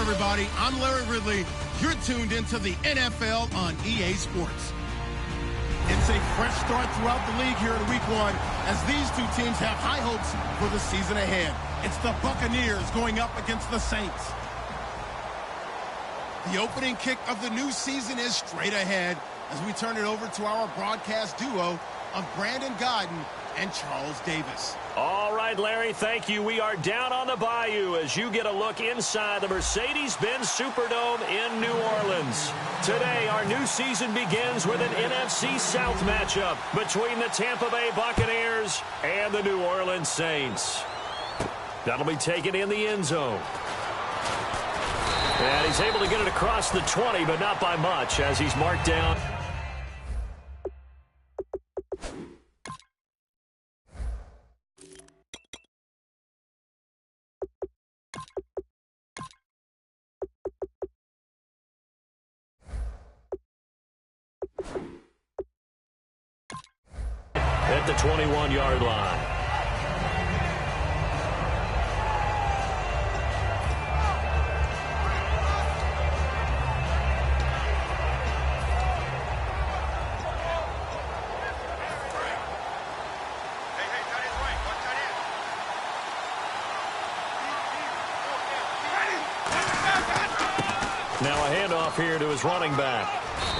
Everybody, I'm Larry Ridley. You're tuned into the NFL on EA Sports. It's a fresh start throughout the league here in Week 1 as these two teams have high hopes for the season ahead. It's the Buccaneers going up against the Saints. The opening kick of the new season is straight ahead as we turn it over to our broadcast duo of Brandon Godden and Charles Davis. All right, Larry, thank you. We are down on the bayou as you get a look inside the Mercedes-Benz Superdome in New Orleans. Today, our new season begins with an NFC South matchup between the Tampa Bay Buccaneers and the New Orleans Saints. That'll be taken in the end zone. And he's able to get it across the 20, but not by much as he's marked down. At the 21-yard line. Now a handoff here to his running back.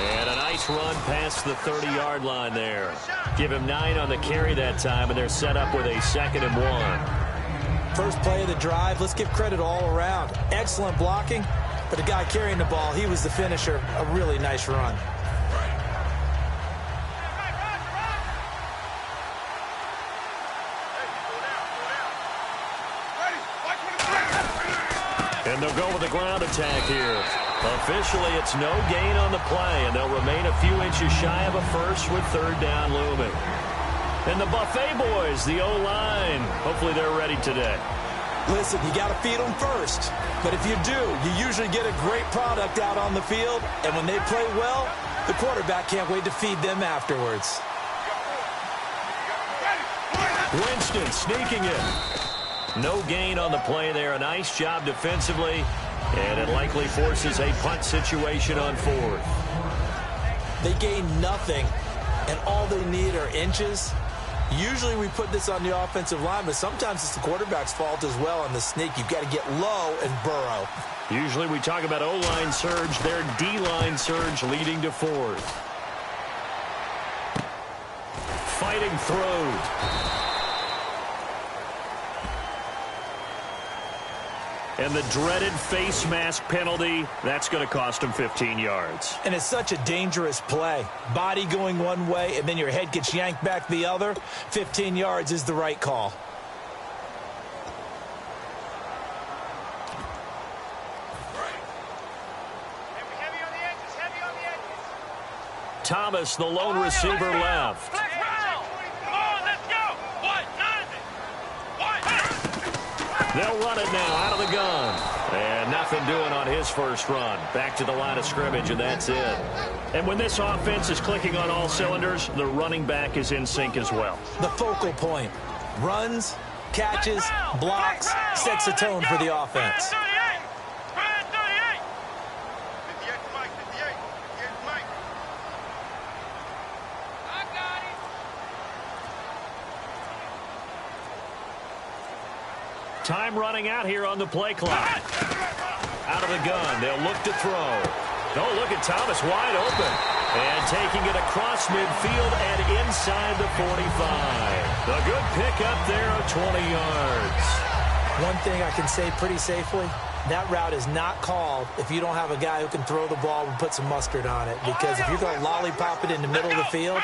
And a nice run past the 30-yard line there. Give him 9 on the carry that time, and they're set up with a 2nd and 1. First play of the drive, let's give credit all around. Excellent blocking, but the guy carrying the ball, he was the finisher. A really nice run. And they'll go with a ground attack here. Officially, it's no gain on the play, and they'll remain a few inches shy of a first with 3rd down looming. And the Buffet boys, the O-line, hopefully they're ready today. Listen, you got to feed them first. But if you do, you usually get a great product out on the field, and when they play well, the quarterback can't wait to feed them afterwards. Winston sneaking it. No gain on the play there. A nice job defensively. And it likely forces a punt situation on 4th. They gain nothing, and all they need are inches. Usually we put this on the offensive line, but sometimes it's the quarterback's fault as well on the sneak. You've got to get low and burrow. Usually we talk about O-line surge, their D-line surge leading to 4th. Fighting through. And the dreaded face mask penalty, that's going to cost him 15 yards. And it's such a dangerous play. Body going one way, and then your head gets yanked back the other. 15 yards is the right call. Thomas, the lone receiver, left. They'll run it now out of the gun. And nothing doing on his first run. Back to the line of scrimmage, and that's it. And when this offense is clicking on all cylinders, the running back is in sync as well. The focal point. Runs, catches, blocks, sets the tone for the offense. Time running out here on the play clock. Out of the gun, they'll look to throw. Oh, look at Thomas wide open. And taking it across midfield and inside the 45. A good pickup there of 20 yards. One thing I can say pretty safely, that route is not called if you don't have a guy who can throw the ball and put some mustard on it. Because if you're going to lollipop it in the middle of the field,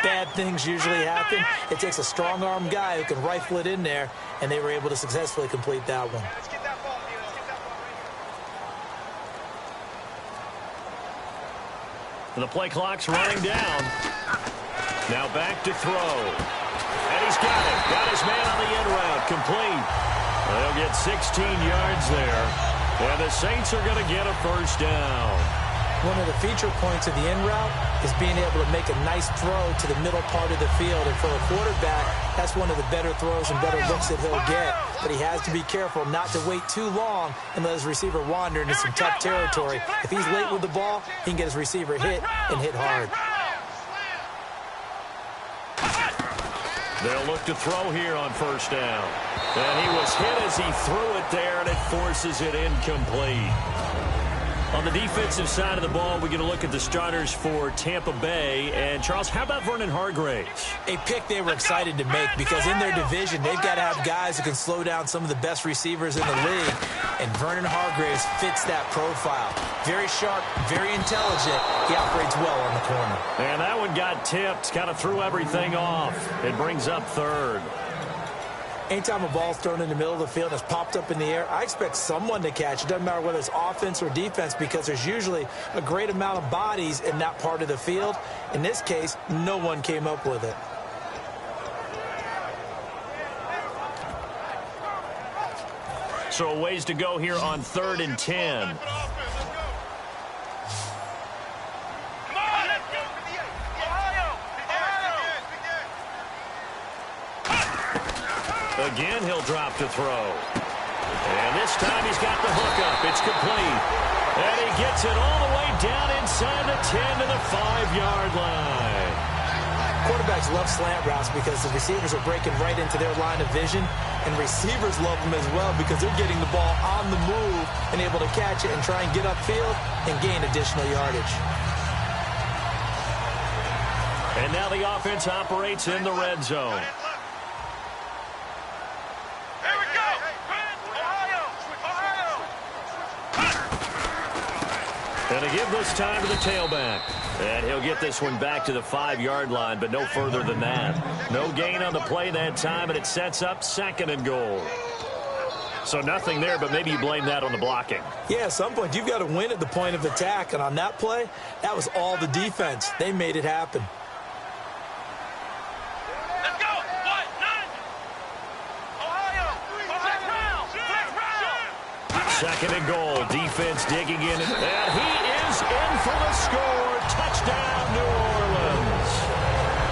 bad things usually happen. It takes a strong-arm guy who can rifle it in there, and they were able to successfully complete that one. The play clock's running down. Now back to throw. And he's got it. Got his man on the end route. complete. They'll get 16 yards there. And the Saints are going to get a first down. One of the feature points of the in route is being able to make a nice throw to the middle part of the field. And for a quarterback, that's one of the better throws and better looks that he'll get. But he has to be careful not to wait too long and let his receiver wander into some tough territory. If he's late with the ball, he can get his receiver hit and hit hard. They'll look to throw here on first down. And he was hit as he threw it there, and it forces it incomplete. On the defensive side of the ball, we're going to look at the starters for Tampa Bay. And, Charles, how about Vernon Hargreaves? A pick they were excited to make because in their division, they've got to have guys who can slow down some of the best receivers in the league. And Vernon Hargreaves fits that profile. Very sharp, very intelligent. He operates well on the corner. And that one got tipped, kind of threw everything off. It brings up third. Anytime a ball's thrown in the middle of the field and it's popped up in the air, I expect someone to catch it. Doesn't matter whether it's offense or defense because there's usually a great amount of bodies in that part of the field. In this case, no one came up with it. So a ways to go here on 3rd and 10. Again, he'll drop to throw. And this time he's got the hook up. It's complete. And he gets it all the way down inside the 10 to the 5-yard line. Quarterbacks love slant routes because the receivers are breaking right into their line of vision. And receivers love them as well because they're getting the ball on the move and able to catch it and try and get upfield and gain additional yardage. And now the offense operates in the red zone. And to give this time to the tailback. And he'll get this one back to the 5-yard line, but no further than that. No gain on the play that time, and it sets up 2nd and goal. So nothing there, but maybe you blame that on the blocking. Yeah, at some point, you've got to win at the point of attack. And on that play, that was all the defense. They made it happen. Let's go. 2nd and goal. Defense digging in. And he is in for the score. Touchdown, New Orleans.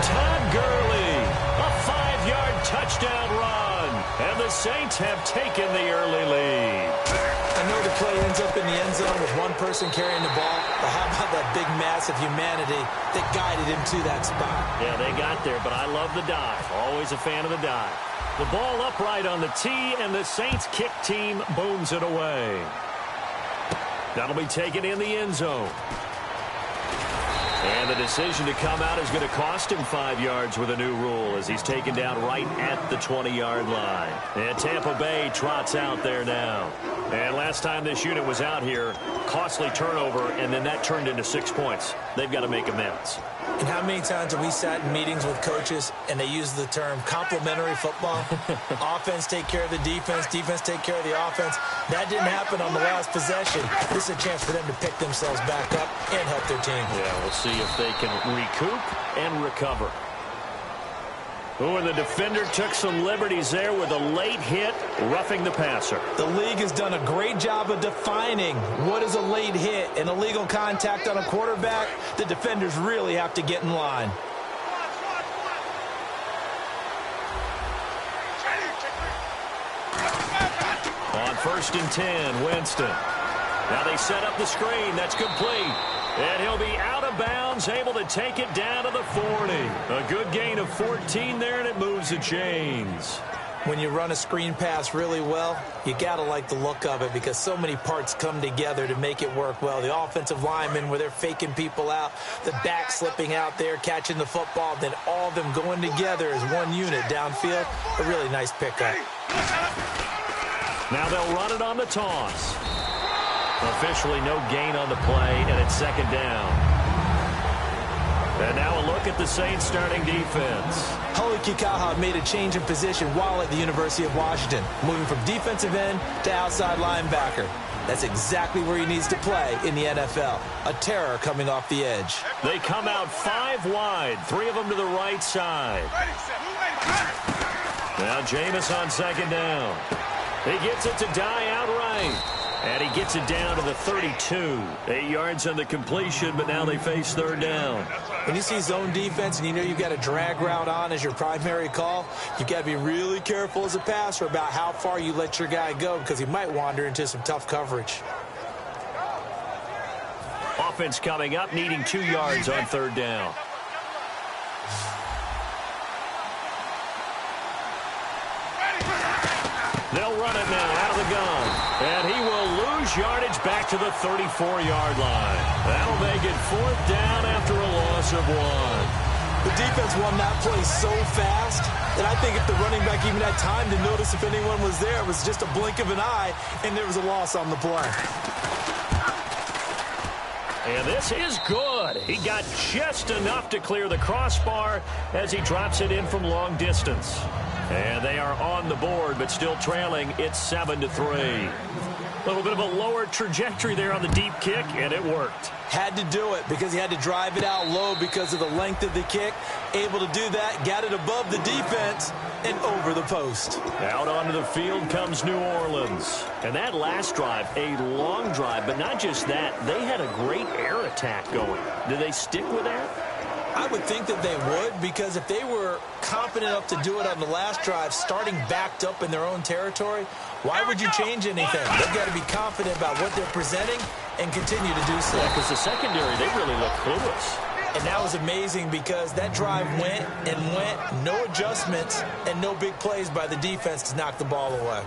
Todd Gurley, a 5-yard touchdown run. And the Saints have taken the early lead. I know the play ends up in the end zone with one person carrying the ball, but how about that big mass of humanity that guided him to that spot? Yeah, they got there, but I love the dive. Always a fan of the dive. The ball upright on the tee, and the Saints kick team booms it away. That'll be taken in the end zone. And the decision to come out is going to cost him 5 yards with a new rule as he's taken down right at the 20-yard line. And Tampa Bay trots out there now. And last time this unit was out here, costly turnover, and then that turned into 6 points. They've got to make amends. And how many times have we sat in meetings with coaches and they use the term complementary football? Offense take care of the defense, defense take care of the offense. That didn't happen on the last possession. This is a chance for them to pick themselves back up and help their team. Yeah, we'll see if they can recoup and recover. Oh, and the defender took some liberties there with a late hit, roughing the passer. The league has done a great job of defining what is a late hit and illegal contact on a quarterback. The defenders really have to get in line. On 1st and 10, Winston. Now they set up the screen. That's complete. And he'll be out of bounds, able to take it down to the 40. A good gain of 14 there, and it moves the chains. When you run a screen pass really well, you got to like the look of it because so many parts come together to make it work well. The offensive linemen where they're faking people out, the back slipping out there, catching the football, then all of them going together as one unit downfield. A really nice pickup. Now they'll run it on the toss. Officially no gain on the play, and it's 2nd down. And now a look at the Saints starting defense. Huli Kikaha made a change in position while at the University of Washington, moving from defensive end to outside linebacker. That's exactly where he needs to play in the NFL. A terror coming off the edge. They come out 5 wide, 3 of them to the right side. Now Jameis on second down. He gets it to die outright. And he gets it down to the 32. 8 yards on the completion, but now they face third down. When you see zone defense and you know you've got a drag route on as your primary call, you've got to be really careful as a passer about how far you let your guy go because he might wander into some tough coverage. Offense coming up, needing 2 yards on third down. They'll run it now out of the gun. And he will lose yardage back to the 34-yard line. That'll make it fourth down after a loss of 1. The defense won that play so fast that I think if the running back even had time to notice if anyone was there, it was just a blink of an eye, and there was a loss on the play. And this is good. He got just enough to clear the crossbar as he drops it in from long distance. And they are on the board, but still trailing. It's 7-3. A little bit of a lower trajectory there on the deep kick, and it worked. Had to do it because he had to drive it out low because of the length of the kick. Able to do that, got it above the defense, and over the post. Out onto the field comes New Orleans. And that last drive, a long drive, but not just that. They had a great air attack going. Did they stick with that? I would think that they would, because if they were confident enough to do it on the last drive, starting backed up in their own territory, why would you change anything? They've got to be confident about what they're presenting and continue to do so. Yeah, because the secondary, they really look clueless. And that was amazing because that drive went and went, no adjustments, and no big plays by the defense to knock the ball away.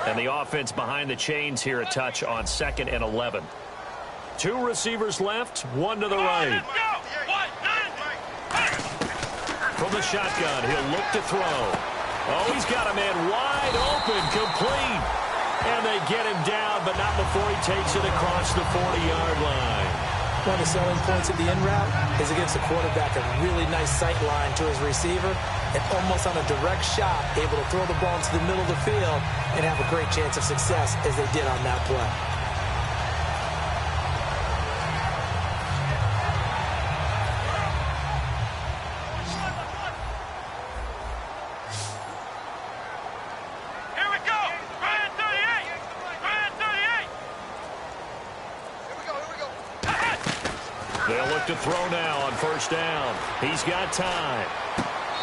And the offense behind the chains here, a touch on 2nd and 11. 2 receivers left, 1 to the right. From the shotgun, he'll look to throw. Oh, he's got a man wide open, complete. And they get him down, but not before he takes it across the 40-yard line. One of the selling points of the in route is against the quarterback, a really nice sight line to his receiver, and almost on a direct shot, able to throw the ball into the middle of the field and have a great chance of success as they did on that play. They'll look to throw now on first down. He's got time.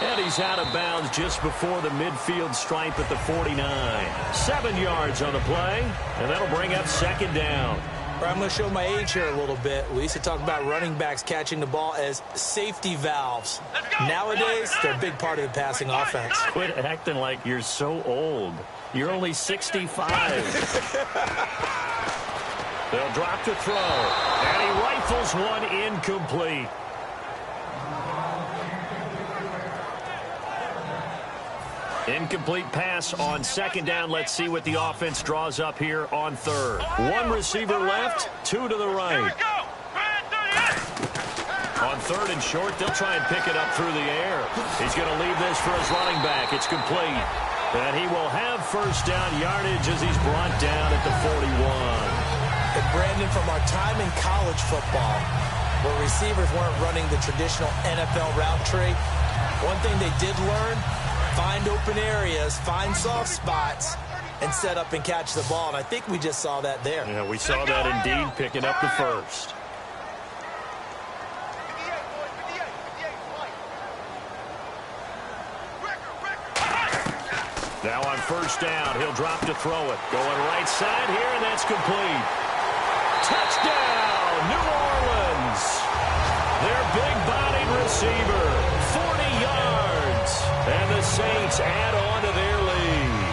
And he's out of bounds just before the midfield stripe at the 49. 7 yards on the play, and that'll bring up second down. I'm going to show my age here a little bit. We used to talk about running backs catching the ball as safety valves. Nowadays, they're a big part of the passing offense. Quit acting like you're so old. You're only 65. They'll drop to throw, and he rifles one incomplete. Incomplete pass on second down. Let's see what the offense draws up here on third. 1 receiver left, 2 to the right. On third and short, they'll try and pick it up through the air. He's going to leave this for his running back. It's complete. And he will have first down yardage as he's brought down at the 41. And Brandon, from our time in college football, where receivers weren't running the traditional NFL route tree, one thing they did learn, find open areas, find soft spots, and set up and catch the ball. And I think we just saw that there. Yeah, we saw that indeed, picking up the first. Now on first down, he'll drop to throw it. Going right side here, and that's complete. Touchdown, New Orleans. Their big-bodied receiver, 40 yards. And the Saints add on to their lead.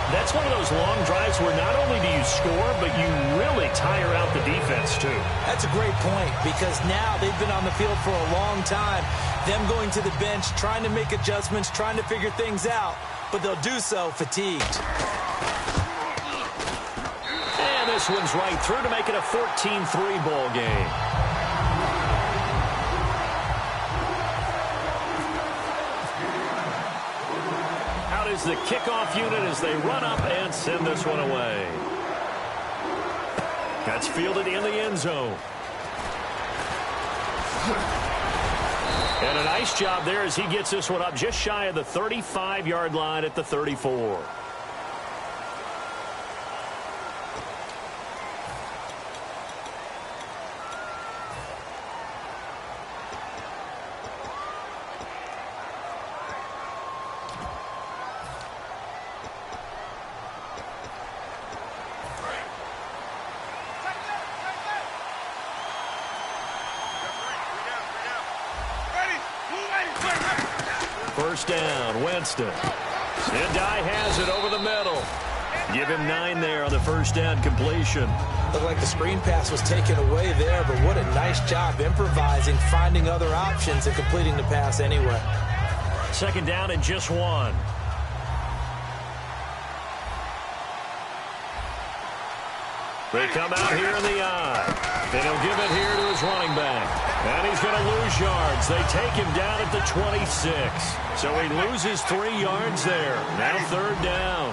That's one of those long drives where not only do you score, but you really tire out the defense, too. That's a great point, because now they've been on the field for a long time. Them going to the bench, trying to make adjustments, trying to figure things out, but they'll do so fatigued. And this one's right through to make it a 14-3 ball game. Out is the kickoff unit as they run up and send this one away. That's fielded in the end zone. And a nice job there as he gets this one up just shy of the 35-yard line at the 34. First down, Winston. And Dye has it over the middle. Give him 9 there on the first down completion. Looked like the screen pass was taken away there, but what a nice job improvising, finding other options, and completing the pass anyway. Second down and just 1. They come out here in the eye. And he'll give it here to his running back. And he's going to lose yards. They take him down at the 26. So he loses 3 yards there. Now third down.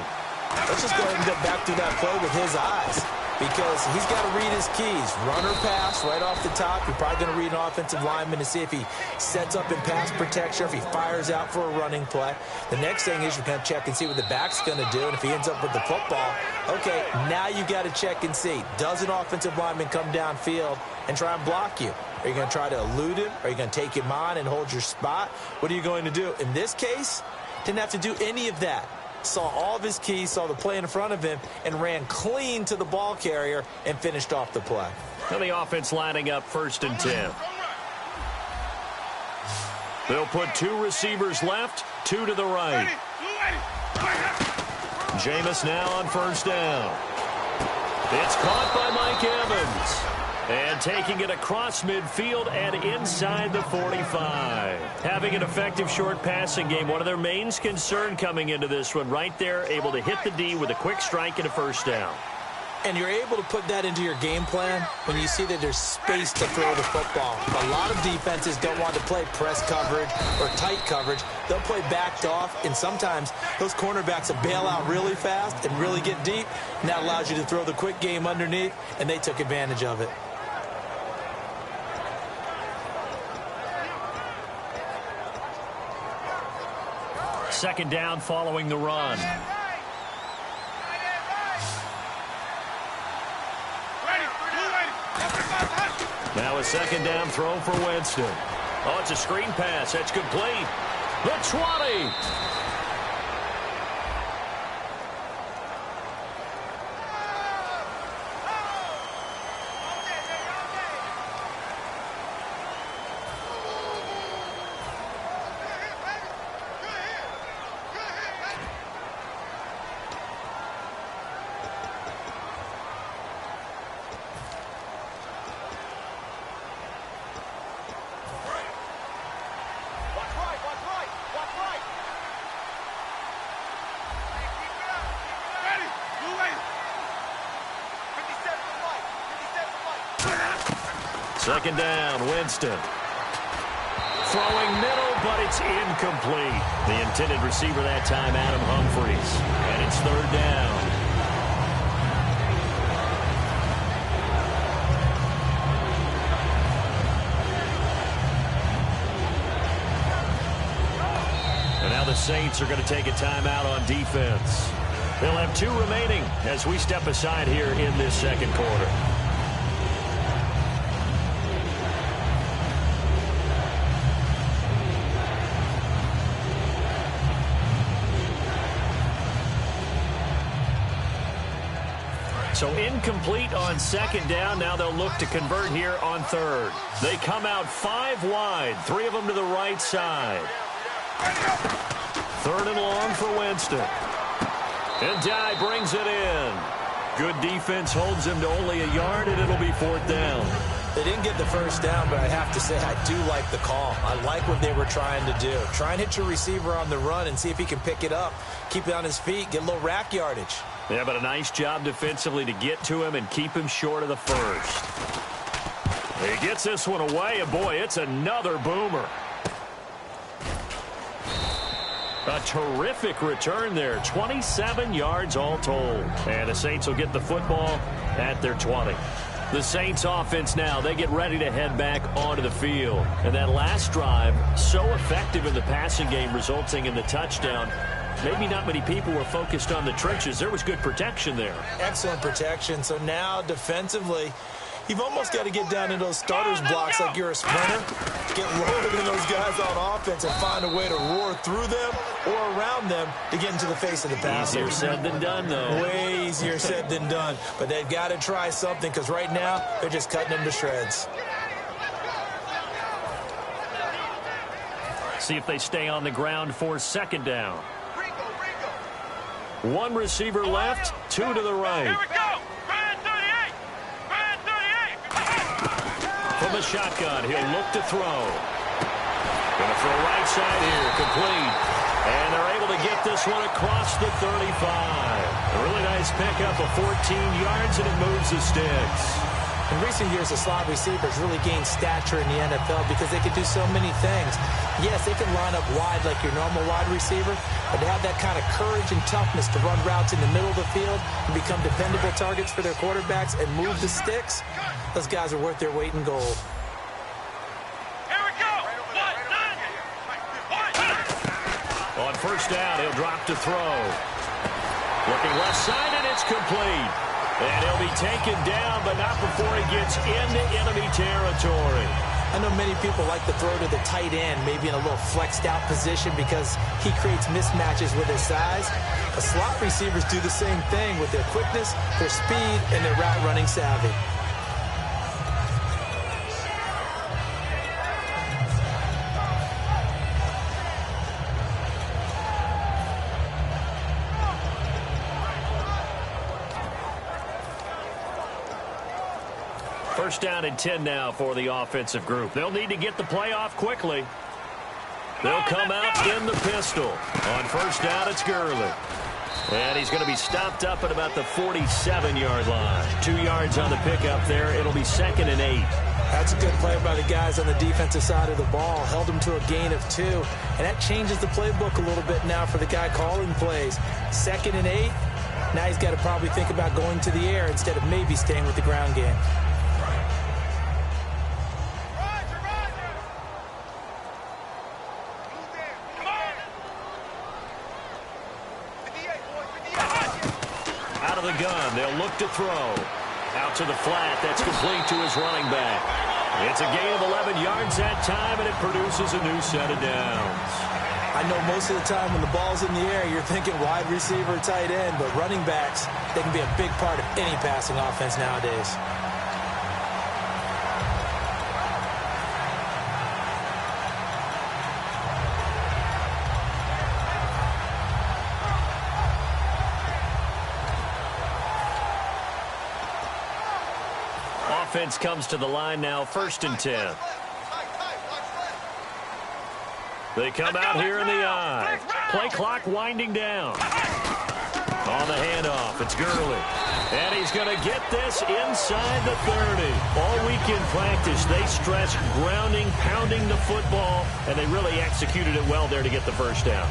Let's just go ahead and get back through that play with his eyes, because he's got to read his keys. Run or pass right off the top. You're probably going to read an offensive lineman to see if he sets up in pass protection, or if he fires out for a running play. The next thing is you're going to check and see what the back's going to do, and if he ends up with the football, okay, now you got to check and see. Does an offensive lineman come downfield and try and block you? Are you going to try to elude him? Are you going to take him on and hold your spot? What are you going to do? In this case, didn't have to do any of that. Saw all of his keys, saw the play in front of him, and ran clean to the ball carrier and finished off the play. And the offense lining up first and 10. They'll put 2 receivers left, 2 to the right. Jameis now on first down. It's caught by Mike Evans. And taking it across midfield and inside the 45. Having an effective short passing game, one of their main concern coming into this one. Right there, able to hit the D with a quick strike and a first down. And you're able to put that into your game plan when you see that there's space to throw the football. A lot of defenses don't want to play press coverage or tight coverage. They'll play backed off, and sometimes those cornerbacks will bail out really fast and really get deep, and that allows you to throw the quick game underneath, and they took advantage of it. Second down following the run. Now a second down throw for Winston. Oh, it's a screen pass. That's complete. The 20. Second down, Winston. Throwing middle, but it's incomplete. The intended receiver that time, Adam Humphries. And it's third down. And now the Saints are going to take a timeout on defense. They'll have 2 remaining as we step aside here in this second quarter. So incomplete on second down. Now they'll look to convert here on third. They come out 5 wide, 3 of them to the right side. Third and long for Winston. And Dye brings it in. Good defense holds him to only a yard, and it'll be 4th down. They didn't get the first down, but I have to say I do like the call. I like what they were trying to do. Try and hit your receiver on the run and see if he can pick it up. Keep it on his feet. Get a little rack yardage. Yeah, but a nice job defensively to get to him and keep him short of the first. He gets this one away, and boy, it's another boomer. A terrific return there. 27 yards all told. And the Saints will get the football at their 20. The Saints offense now, they get ready to head back onto the field. And that last drive, so effective in the passing game, resulting in the touchdown. Maybe not many people were focused on the trenches. There was good protection there. Excellent protection. So now defensively, you've almost got to get down in those starters blocks like you're a sprinter. Get rolling in those guys on offense and find a way to roar through them or around them to get into the face of the passer. Easier said than done, though. Way easier said than done. But they've got to try something because right now they're just cutting them to shreds. See if they stay on the ground for second down. One receiver left, two to the right. Here we go. Brand 38. Brand 38. From the shotgun, he'll look to throw. Gonna throw right side here, complete. And they're able to get this one across the 35. A really nice pickup of 14 yards, and it moves the sticks. In recent years, the slot receivers really gained stature in the NFL because they can do so many things. Yes, they can line up wide like your normal wide receiver, but to have that kind of courage and toughness to run routes in the middle of the field and become dependable targets for their quarterbacks and move the sticks, those guys are worth their weight in gold. Here we go. On first down, he'll drop to throw. Looking left side, and it's complete. And he'll be taken down, but not before he gets into enemy territory. I know many people like to throw to the tight end, maybe in a little flexed out position because he creates mismatches with his size. The slot receivers do the same thing with their quickness, their speed, and their route running savvy. First down and 10 now for the offensive group. They'll need to get the play off quickly. They'll come out in the pistol. On first down, it's Gurley. And he's going to be stopped up at about the 47-yard line. 2 yards on the pickup there. It'll be second and 8. That's a good play by the guys on the defensive side of the ball. Held him to a gain of 2. And that changes the playbook a little bit now for the guy calling plays. Second and 8. Now he's got to probably think about going to the air instead of maybe staying with the ground game. The gun, they'll look to throw. Out to the flat, that's complete to his running back. It's a gain of 11 yards that time, and it produces a new set of downs. I know most of the time when the ball's in the air, you're thinking wide receiver, tight end, but running backs, they can be a big part of any passing offense nowadays. Offense comes to the line now, first and 10. They come out here in the I. Play clock winding down. On the handoff, it's Gurley. And he's going to get this inside the 30. All week in practice, they stress grounding, pounding the football, and they really executed it well there to get the first down.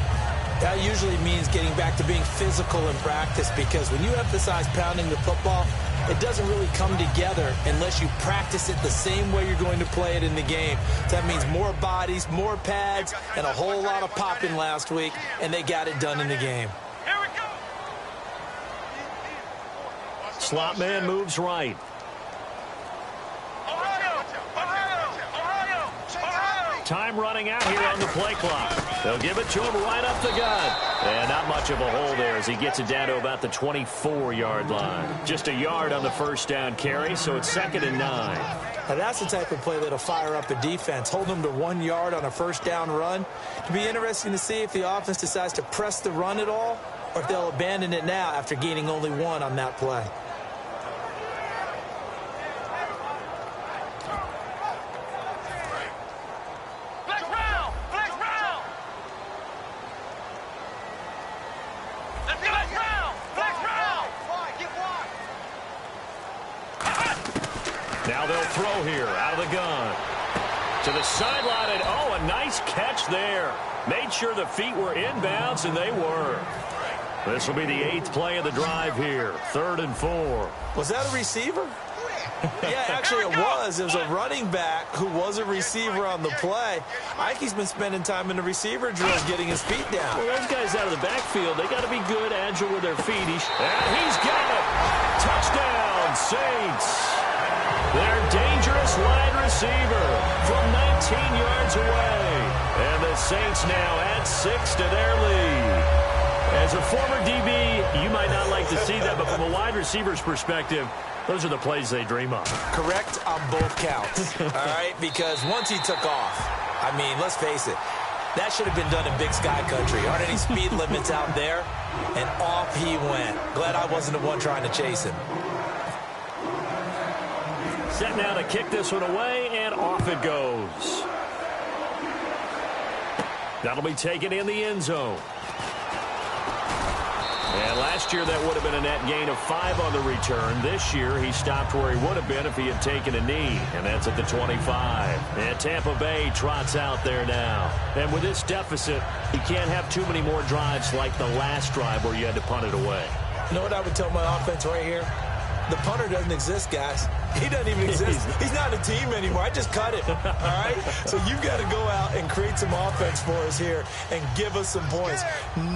That usually means getting back to being physical in practice because when you emphasize pounding the football, it doesn't really come together unless you practice it the same way you're going to play it in the game. That means more bodies, more pads, and a whole lot of popping last week, and they got it done in the game. Here we go. Slot man moves right. Time running out here on the play clock. They'll give it to him right up the gut. And not much of a hole there as he gets it down to about the 24-yard line. Just a yard on the first down carry, so it's second and 9. Now that's the type of play that'll fire up a defense. Hold them to 1 yard on a first down run. It'll be interesting to see if the offense decides to press the run at all or if they'll abandon it now after gaining only 1 on that play. Now they'll throw here out of the gun. To the sideline, and oh, a nice catch there. Made sure the feet were inbounds, and they were. This will be the 8th play of the drive here. 3rd and 4. Was that a receiver? Yeah, actually it was. It was a running back who was a receiver on the play. Ike's been spending time in the receiver drills getting his feet down. Well, those guys out of the backfield, they got to be good, agile with their feet. He's got it. Touchdown, Saints. Their dangerous wide receiver from 19 yards away. And the Saints now add 6 to their lead. As a former DB, you might not like to see that, but from a wide receiver's perspective, those are the plays they dream of. Correct on both counts, all right? Because once he took off, I mean, let's face it, that should have been done in Big Sky Country. Aren't any speed limits out there? And off he went. Glad I wasn't the one trying to chase him. Set now to kick this one away, and off it goes. That'll be taken in the end zone. And last year, that would have been a net gain of 5 on the return. This year, he stopped where he would have been if he had taken a knee, and that's at the 25. And Tampa Bay trots out there now. And with this deficit, you can't have too many more drives like the last drive where you had to punt it away. You know what I would tell my offense right here? The punter doesn't exist, guys. He doesn't even exist. He's not a team anymore. I just cut it, all right? So you've got to go out and create some offense for us here and give us some points.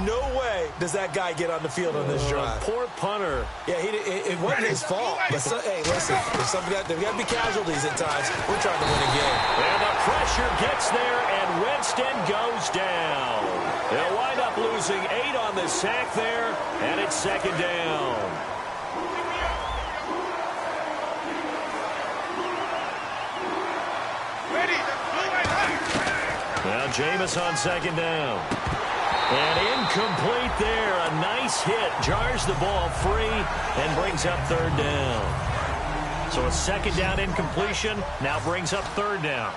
No way does that guy get on the field on this drive. Poor punter. Yeah, it wasn't his fault. But, hey, listen, there's got to be casualties at times. We're trying to win a game. And the pressure gets there, and Winston goes down. They'll wind up losing 8 on the sack there, and it's second down. Now Jameis on second down. And incomplete there. A nice hit. Jars the ball free and brings up third down. So a second down incompletion now brings up third down.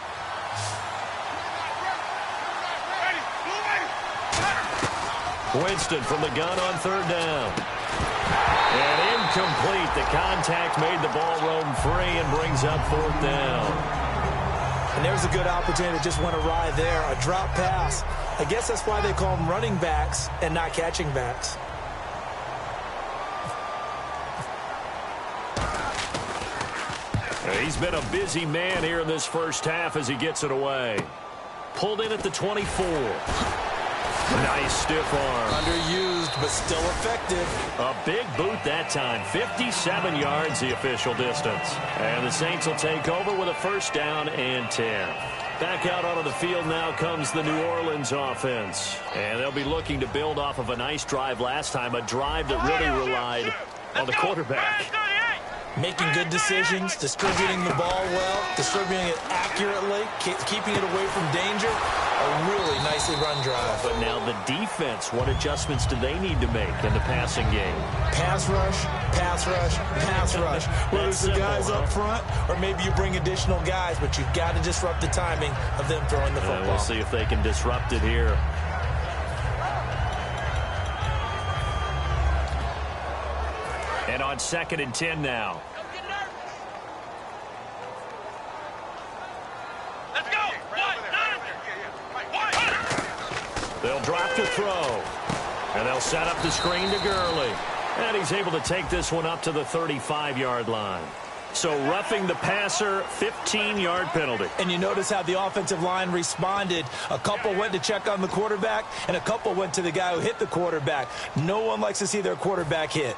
Winston from the gun on third down. And incomplete. The contact made the ball roam free and brings up fourth down. And there's a good opportunity to just went awry there. A drop pass. I guess that's why they call them running backs and not catching backs. He's been a busy man here in this first half as he gets it away. Pulled in at the 24. Nice stiff arm. Underused, but still effective. A big boot that time. 57 yards, the official distance. And the Saints will take over with a first down and 10. Back out onto the field now comes the New Orleans offense. And they'll be looking to build off of a nice drive last time, a drive that really relied on the quarterback. Making good decisions, distributing the ball well, distributing it accurately, keeping it away from danger. A really nicely run drive. But now the defense, what adjustments do they need to make in the passing game? Pass rush, pass rush, pass rush. Whether it's the guys up front or maybe you bring additional guys, but you've got to disrupt the timing of them throwing the football. We'll see if they can disrupt it here. And on 2nd and 10 now. They'll drop to throw. And they'll set up the screen to Gurley. And he's able to take this one up to the 35-yard line. So roughing the passer, 15-yard penalty. And you notice how the offensive line responded. A couple went to check on the quarterback, and a couple went to the guy who hit the quarterback. No one likes to see their quarterback hit.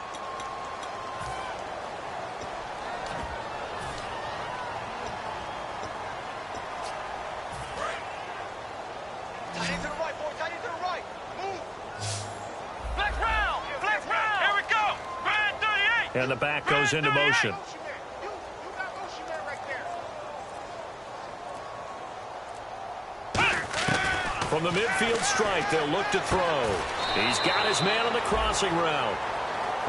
And the back goes into motion. From the midfield strike, they'll look to throw. He's got his man on the crossing route.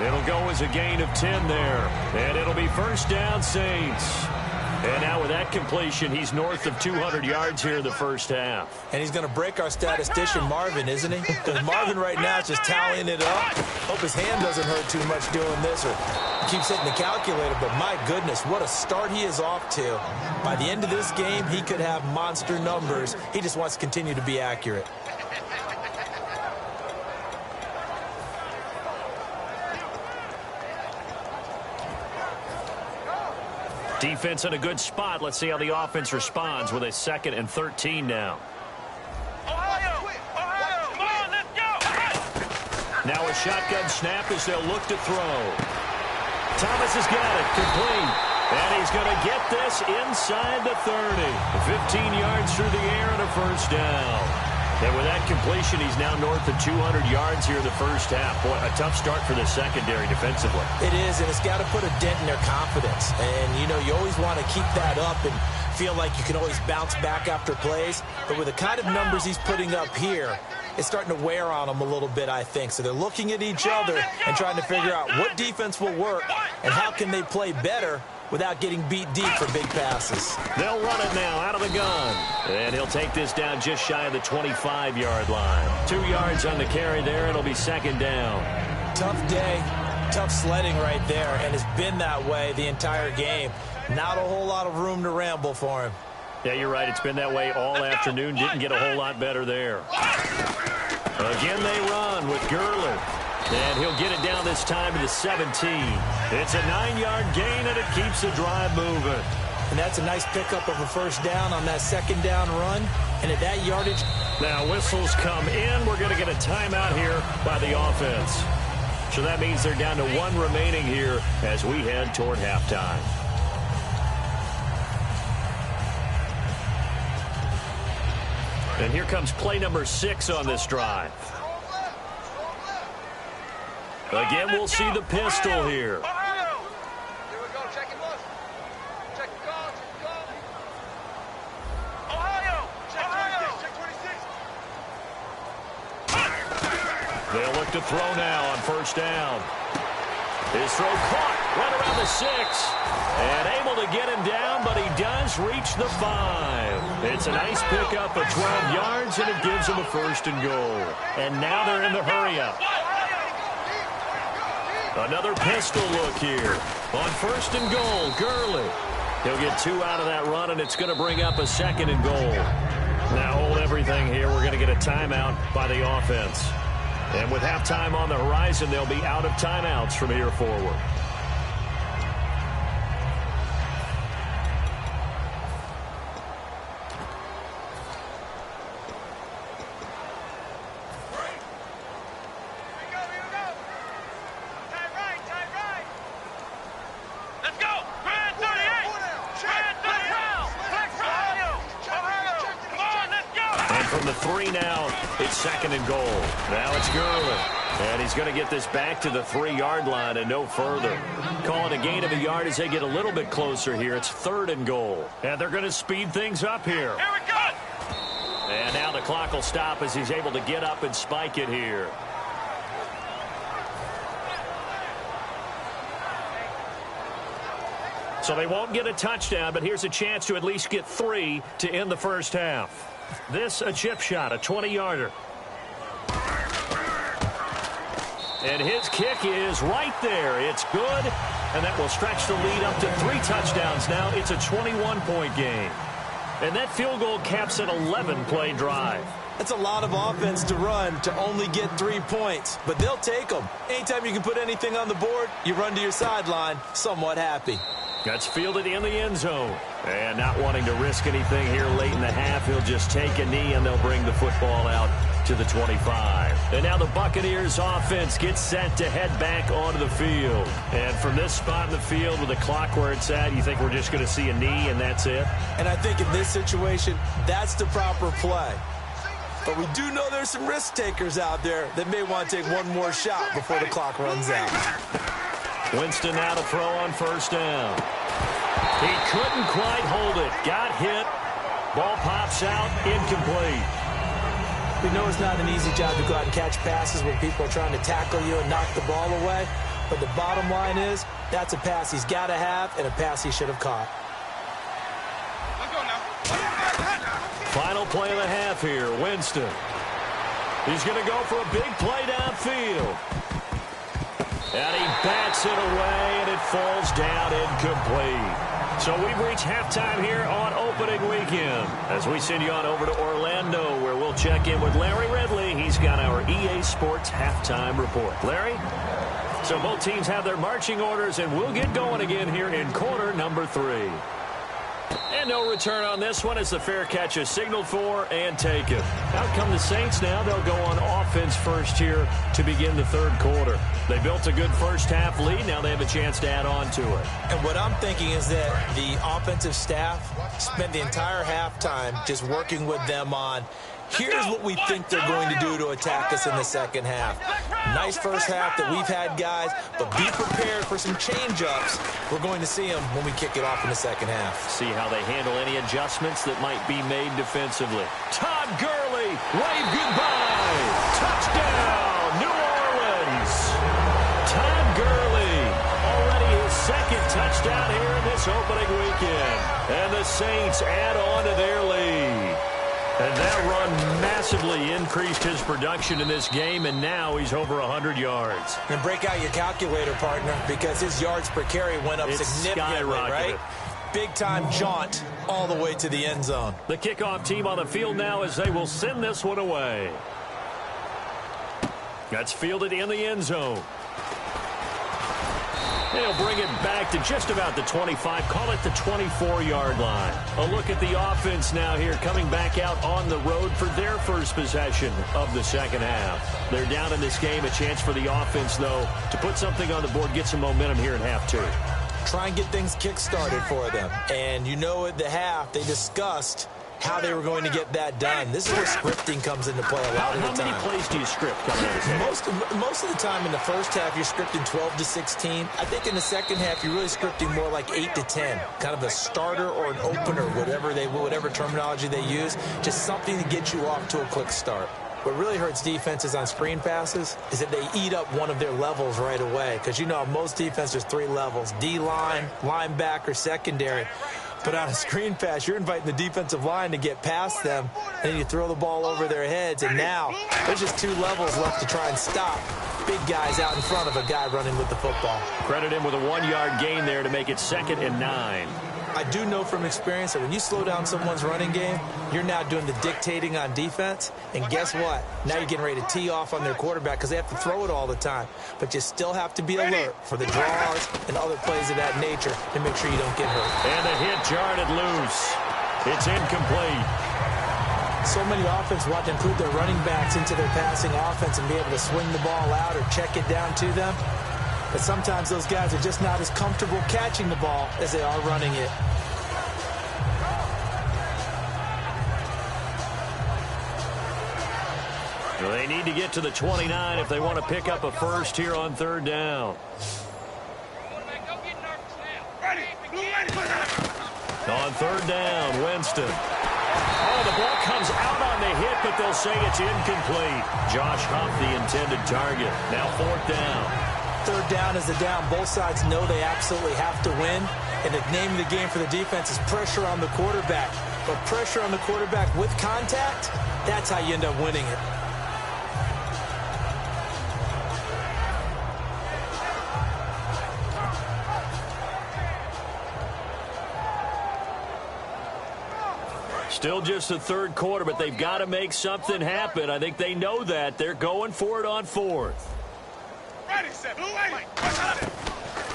It'll go as a gain of 10 there. And it'll be first down, Saints. And now with that completion, he's north of 200 yards here in the first half. And he's going to break our statistician, Marvin, isn't he? Because Marvin right now is just tallying it up. Hope his hand doesn't hurt too much doing this or keeps hitting the calculator. But my goodness, what a start he is off to. By the end of this game, he could have monster numbers. He just wants to continue to be accurate. Defense in a good spot. Let's see how the offense responds with a 2nd and 13 now. Ohio! Come on, let's go! Now a shotgun snap as they'll look to throw. Thomas has got it, complete. And he's going to get this inside the 30. 15 yards through the air and a first down. And with that completion, he's now north of 200 yards here in the first half. Boy, a tough start for the secondary defensively. It is, and it's got to put a dent in their confidence. And, you know, you always want to keep that up and feel like you can always bounce back after plays. But with the kind of numbers he's putting up here, it's starting to wear on them a little bit, I think. So they're looking at each other and trying to figure out what defense will work and how can they play better without getting beat deep for big passes. They'll run it now out of the gun. And he'll take this down just shy of the 25-yard line. 2 yards on the carry there. It'll be 2nd down. Tough day, tough sledding right there, and it's been that way the entire game. Not a whole lot of room to ramble for him. Yeah, you're right. It's been that way all afternoon. Didn't get a whole lot better there. Again, they run with Gurley. And he'll get it down this time to the 17. It's a 9-yard gain, and it keeps the drive moving. And that's a nice pickup of a first down on that 2nd down run. And at that yardage. Now whistles come in. We're going to get a timeout here by the offense. So that means they're down to 1 remaining here as we head toward halftime. And here comes play number 6 on this drive. Again, we'll see the pistol here. Here we go, check it, boss. Check the call, check the call. Ohio! Check 26. They'll look to throw now on first down. His throw caught right around the 6. And able to get him down, but he does reach the 5. It's a nice pickup of 12 yards, and it gives him a 1st and goal. And now they're in the hurry-up. Another pistol look here. On 1st and goal, Gurley. He'll get 2 out of that run, and it's going to bring up a 2nd and goal. Now hold everything here. We're going to get a timeout by the offense. And with halftime on the horizon, they'll be out of timeouts from here forward. Let's go! Grand 38! Grand 38! Ohio! Come on, let's go! And from the 3 now, it's 2nd and goal. Now it's Gurley. And he's going to get this back to the 3-yard line and no further. Call it a gain of a yard as they get a little bit closer here. It's 3rd and goal. And they're going to speed things up here. Here we go! And now the clock will stop as he's able to get up and spike it here. So they won't get a touchdown, but here's a chance to at least get 3 to end the first half. This a chip shot, a 20-yarder. And his kick is right there. It's good, and that will stretch the lead up to 3 touchdowns now. It's a 21-point game. And that field goal caps an 11-play drive. That's a lot of offense to run to only get 3 points, but they'll take them. Anytime you can put anything on the board, you run to your sideline somewhat happy. That's fielded in the end zone. And not wanting to risk anything here late in the half, he'll just take a knee, and they'll bring the football out to the 25. And now the Buccaneers offense gets set to head back onto the field. And from this spot in the field with the clock where it's at, you think we're just going to see a knee and that's it? And I think in this situation, that's the proper play. But we do know there's some risk takers out there that may want to take one more shot before the clock runs out. Winston now to throw on first down. He couldn't quite hold it. Got hit. Ball pops out. Incomplete. We know it's not an easy job to go out and catch passes when people are trying to tackle you and knock the ball away. But the bottom line is, that's a pass he's got to have and a pass he should have caught. Let's go now. Final play of the half here. Winston. He's going to go for a big play downfield. And he bats it away, and it falls down incomplete. So we've reached halftime here on opening weekend as we send you on over to Orlando, where we'll check in with Larry Ridley. He's got our EA Sports halftime report. Larry? So both teams have their marching orders, and we'll get going again here in quarter number 3. And no return on this one as the fair catch is signaled for and taken. Out come the Saints now. They'll go on offense first here to begin the third quarter. They built a good first half lead. Now they have a chance to add on to it. And what I'm thinking is that the offensive staff spent the entire halftime just working with them on, here's what we think they're going to do to attack us in the second half. Nice first half that we've had, guys, but be prepared for some change-ups. We're going to see them when we kick it off in the second half. See how they handle any adjustments that might be made defensively. Todd Gurley, wave goodbye. Touchdown, New Orleans. Todd Gurley, already his second touchdown here in this opening weekend. And the Saints add on to their lead. And that run massively increased his production in this game, and now he's over 100 yards. And break out your calculator, partner, because his yards per carry went up significantly, right? Big-time jaunt all the way to the end zone. The kickoff team on the field now as they will send this one away. That's fielded in the end zone. They'll bring it back to just about the 25, call it the 24-yard line. A look at the offense now here, coming back out on the road for their first possession of the second half. They're down in this game. A chance for the offense, though, to put something on the board, get some momentum here in half 2. Try and get things kick-started for them. And you know at the half, they discussed how they were going to get that done. This is where scripting comes into play a lot of the time. How many plays do you script coming out of this game? Most of the time in the first half, you're scripting 12 to 16. I think in the second half, you're really scripting more like 8 to 10. Kind of a starter or an opener, whatever terminology they use. Just something to get you off to a quick start. What really hurts defenses on screen passes is that they eat up one of their levels right away. Because you know, most defense, there's 3 levels. D-line, linebacker, secondary. But on a screen pass, you're inviting the defensive line to get past them, and then you throw the ball over their heads, and now there's just 2 levels left to try and stop big guys out in front of a guy running with the football. Credit him with a 1-yard gain there to make it 2nd and 9. I do know from experience that when you slow down someone's running game, you're now doing the dictating on defense. And guess what? Now you're getting ready to tee off on their quarterback because they have to throw it all the time. But you still have to be alert for the draws and other plays of that nature to make sure you don't get hurt. And the hit jarred it loose. It's incomplete. So many offenses want to include their running backs into their passing offense and be able to swing the ball out or check it down to them. But sometimes those guys are just not as comfortable catching the ball as they are running it. Well, they need to get to the 29 if they want to pick up a first here on 3rd down. On 3rd down, Winston. Oh, the ball comes out on the hit, but they'll say it's incomplete. Josh Huff, the intended target. Now 4th down. 3rd down is the down. Both sides know they absolutely have to win. And the name of the game for the defense is pressure on the quarterback. But pressure on the quarterback with contact, that's how you end up winning it. Still just the 3rd quarter, but they've got to make something happen. I think they know that. They're going for it on 4th.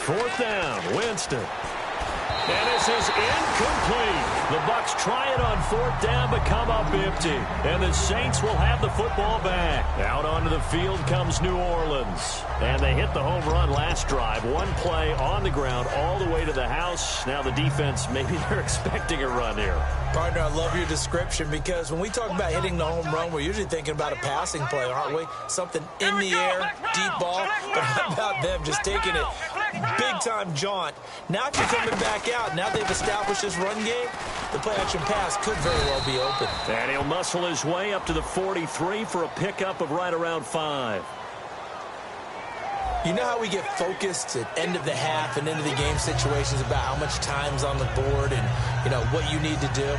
4th down, Winston. And this is incomplete. The Bucs try it on 4th down, but come up empty. And the Saints will have the football back. Out onto the field comes New Orleans. And they hit the home run last drive. 1 play on the ground all the way to the house. Now the defense, maybe they're expecting a run here. Partner, I love your description because when we talk about hitting the home run, we're usually thinking about a passing play, aren't we? Something in the air, deep ball. But how about them just taking it big-time jaunt? Now if you're coming back out, now they've established this run game, the play-action pass could very well be open. And he'll muscle his way up to the 43 for a pickup of right around 5. You know how we get focused at end of the half and into the game situations about how much time's on the board and, you know, what you need to do?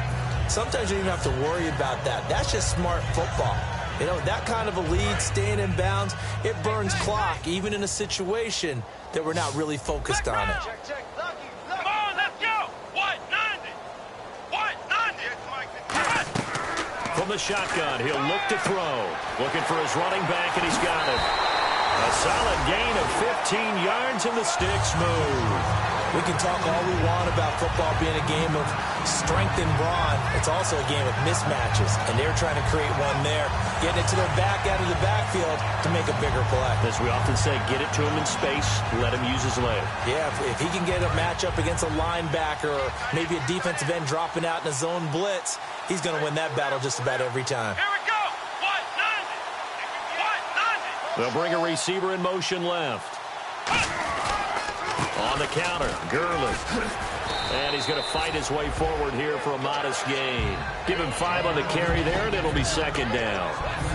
Sometimes you don't even have to worry about that. That's just smart football. You know, that kind of a lead, staying in bounds, it burns clock, even in a situation that we're not really focused on it. Come on, let's go. 190. 190. From the shotgun, he'll look to throw. Looking for his running back, and he's got it. A solid gain of 15 yards and the sticks move. We can talk all we want about football being a game of strength and brawn. It's also a game of mismatches, and they're trying to create one there, getting it to their back out of the backfield to make a bigger play. As we often say, get it to him in space, let him use his leg. Yeah, if he can get a matchup against a linebacker or maybe a defensive end dropping out in a zone blitz, he's going to win that battle just about every time. Here we go. They'll bring a receiver in motion left. On the counter, Gurley. And he's going to fight his way forward here for a modest gain. Give him 5 on the carry there, and it'll be second down.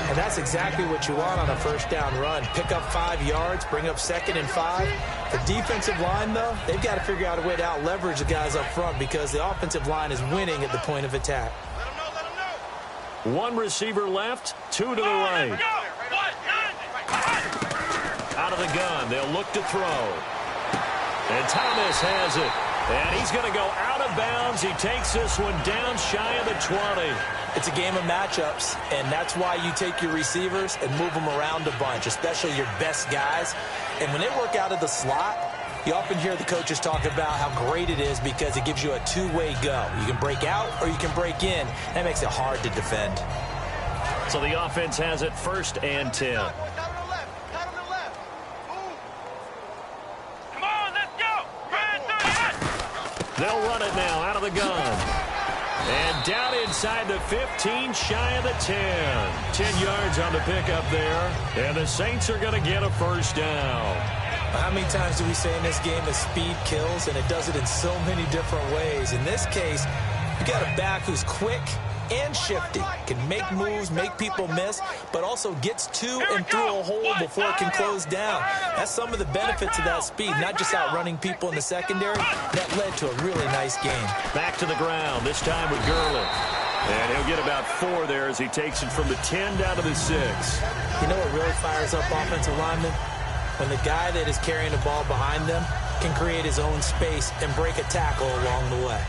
And that's exactly what you want on a first down run. Pick up 5 yards, bring up 2nd and 5. The defensive line, though, they've got to figure out a way to out-leverage the guys up front because the offensive line is winning at the point of attack. Let him know. 1 receiver left, 2 to the right. Out of the gun, they'll look to throw. And Thomas has it. And he's going to go out of bounds. He takes this one down shy of the 20. It's a game of matchups, and that's why you take your receivers and move them around a bunch, especially your best guys. And when they work out of the slot, you often hear the coaches talk about how great it is because it gives you a two-way go. You can break out or you can break in. That makes it hard to defend. So the offense has it 1st and 10. They'll run it now out of the gun. And down inside the 15, shy of the 10. 10 yards on the pickup there. And the Saints are going to get a first down. How many times do we say in this game that speed kills, and it does it in so many different ways? In this case, you got a back who's quick and shifty, can make moves, make people miss, but also gets to and through a hole before it can close down. That's some of the benefits of that speed, not just outrunning people in the secondary. That led to a really nice game. Back to the ground, this time with Gurley. And he'll get about 4 there as he takes it from the 10 down to the 6. You know what really fires up offensive linemen? When the guy that is carrying the ball behind them can create his own space and break a tackle along the way.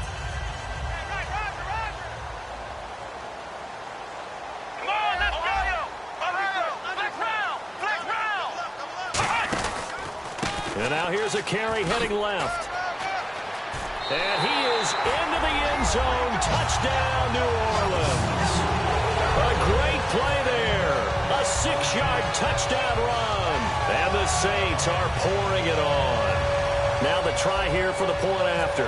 And now here's a carry heading left. And he is into the end zone. Touchdown, New Orleans. A great play there. A 6-yard touchdown run. And the Saints are pouring it on. Now the try here for the point after.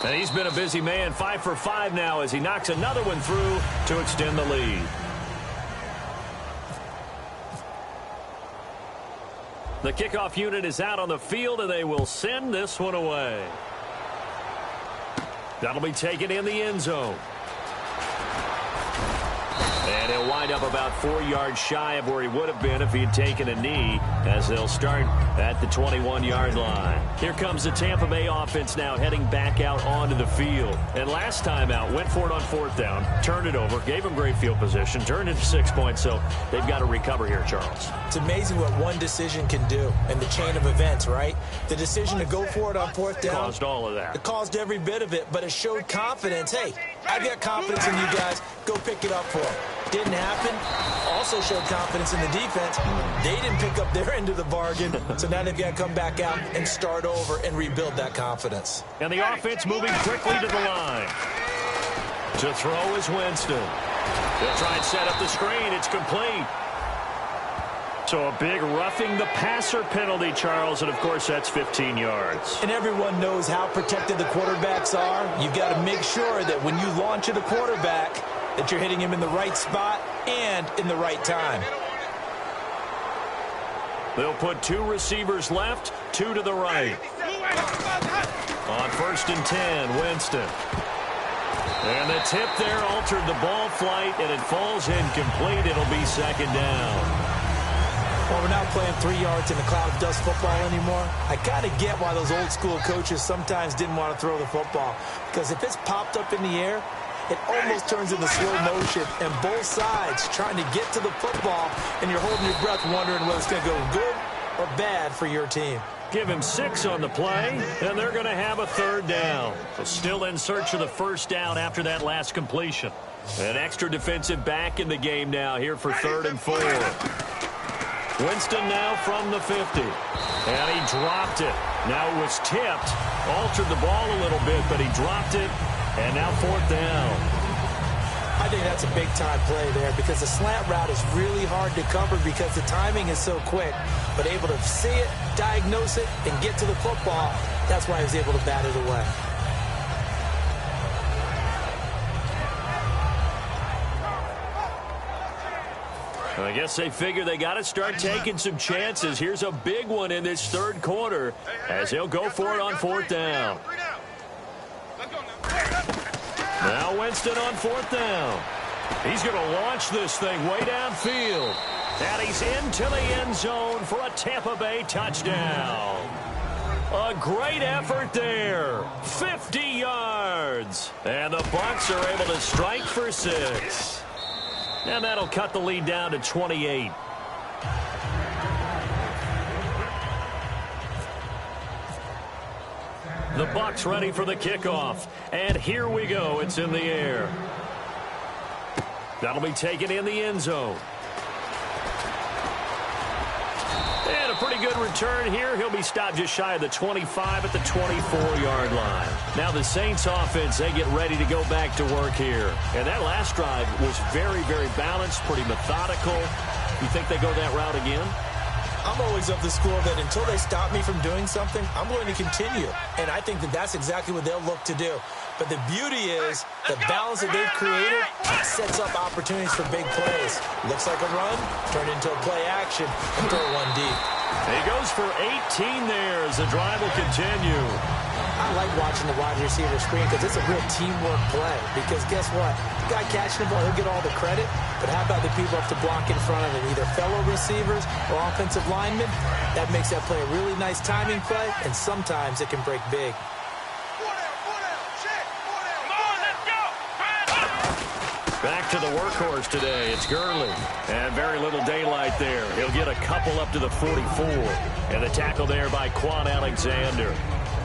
And he's been a busy man. 5 for 5 now as he knocks another one through to extend the lead. The kickoff unit is out on the field, and they will send this one away. That'll be taken in the end zone. And he'll wind up about 4 yards shy of where he would have been if he had taken a knee, as they'll start at the 21-yard line. Here comes the Tampa Bay offense now heading back out onto the field. And last time out, went for it on 4th down, turned it over, gave him great field position, turned it to 6 points, so they've got to recover here, Charles. It's amazing what one decision can do in the chain of events, right? The decision to go for it on 4th down caused all of that. It caused every bit of it, but it showed confidence. Hey, I've got confidence in you guys. Go pick it up for them. Didn't happen. Also showed confidence in the defense. They didn't pick up their end of the bargain, so now they've got to come back out and start over and rebuild that confidence. And the offense moving quickly to the line. To throw is Winston. They'll try and set up the screen. It's complete. So a big roughing the passer penalty, Charles, and of course that's 15 yards. And everyone knows how protected the quarterbacks are. You've got to make sure that when you launch at a quarterback, that you're hitting him in the right spot and in the right time. They'll put 2 receivers left, 2 to the right. On 1st and 10, Winston. And the tip there altered the ball flight, and it falls incomplete. It'll be 2nd down. Well, we're not playing 3 yards in a cloud of dust football anymore. I kind of get why those old school coaches sometimes didn't want to throw the football. Because if it's popped up in the air, it almost turns into slow motion, and both sides trying to get to the football, and you're holding your breath wondering whether it's going to go good or bad for your team. Give him 6 on the play, and they're going to have a 3rd down. So still in search of the 1st down after that last completion. An extra defensive back in the game now here for 3rd and 4. Winston now from the 50. And he dropped it. Now it was tipped. Altered the ball a little bit, but he dropped it. And now 4th down. I think that's a big-time play there because the slant route is really hard to cover because the timing is so quick. But able to see it, diagnose it, and get to the football, that's why he was able to bat it away. I guess they figure they got to start taking some chances. Here's a big one in this 3rd quarter as he'll go for it on 4th down. Now Winston on 4th down. He's going to launch this thing way downfield. And he's into the end zone for a Tampa Bay touchdown. A great effort there. 50 yards. And the Bucs are able to strike for 6. And that'll cut the lead down to 28. The Bucs ready for the kickoff. And here we go. It's in the air. That'll be taken in the end zone. And a pretty good return here. He'll be stopped just shy of the 25 at the 24-yard line. Now the Saints offense, they get ready to go back to work here. And that last drive was very, very balanced, pretty methodical. You think they go that route again? I'm always of the school that until they stop me from doing something, I'm going to continue. And I think that that's exactly what they'll look to do. But the beauty is the balance that they've created sets up opportunities for big plays. Looks like a run, turned into a play action, and throw one deep. He goes for 18 there as the drive will continue. I like watching the wide receiver screen because it's a real teamwork play. Because guess what? The guy catching the ball, he'll get all the credit. But how about the people up to block in front of him, either fellow receivers or offensive linemen? That makes that play a really nice timing play, and sometimes it can break big. Back to the workhorse today. It's Gurley. And very little daylight there. He'll get a couple up to the 44. And the tackle there by Quan Alexander.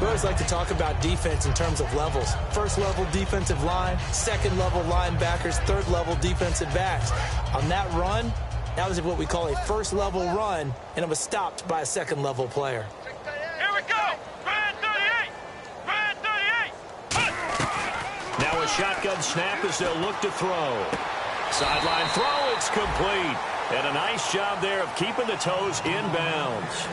We always like to talk about defense in terms of levels. First-level defensive line, second-level linebackers, third-level defensive backs. On that run, that was what we call a first-level run, and it was stopped by a second-level player. Here we go! Red 38! Red 38! Now a shotgun snap as they'll look to throw. Sideline throw, it's complete. And a nice job there of keeping the toes in bounds.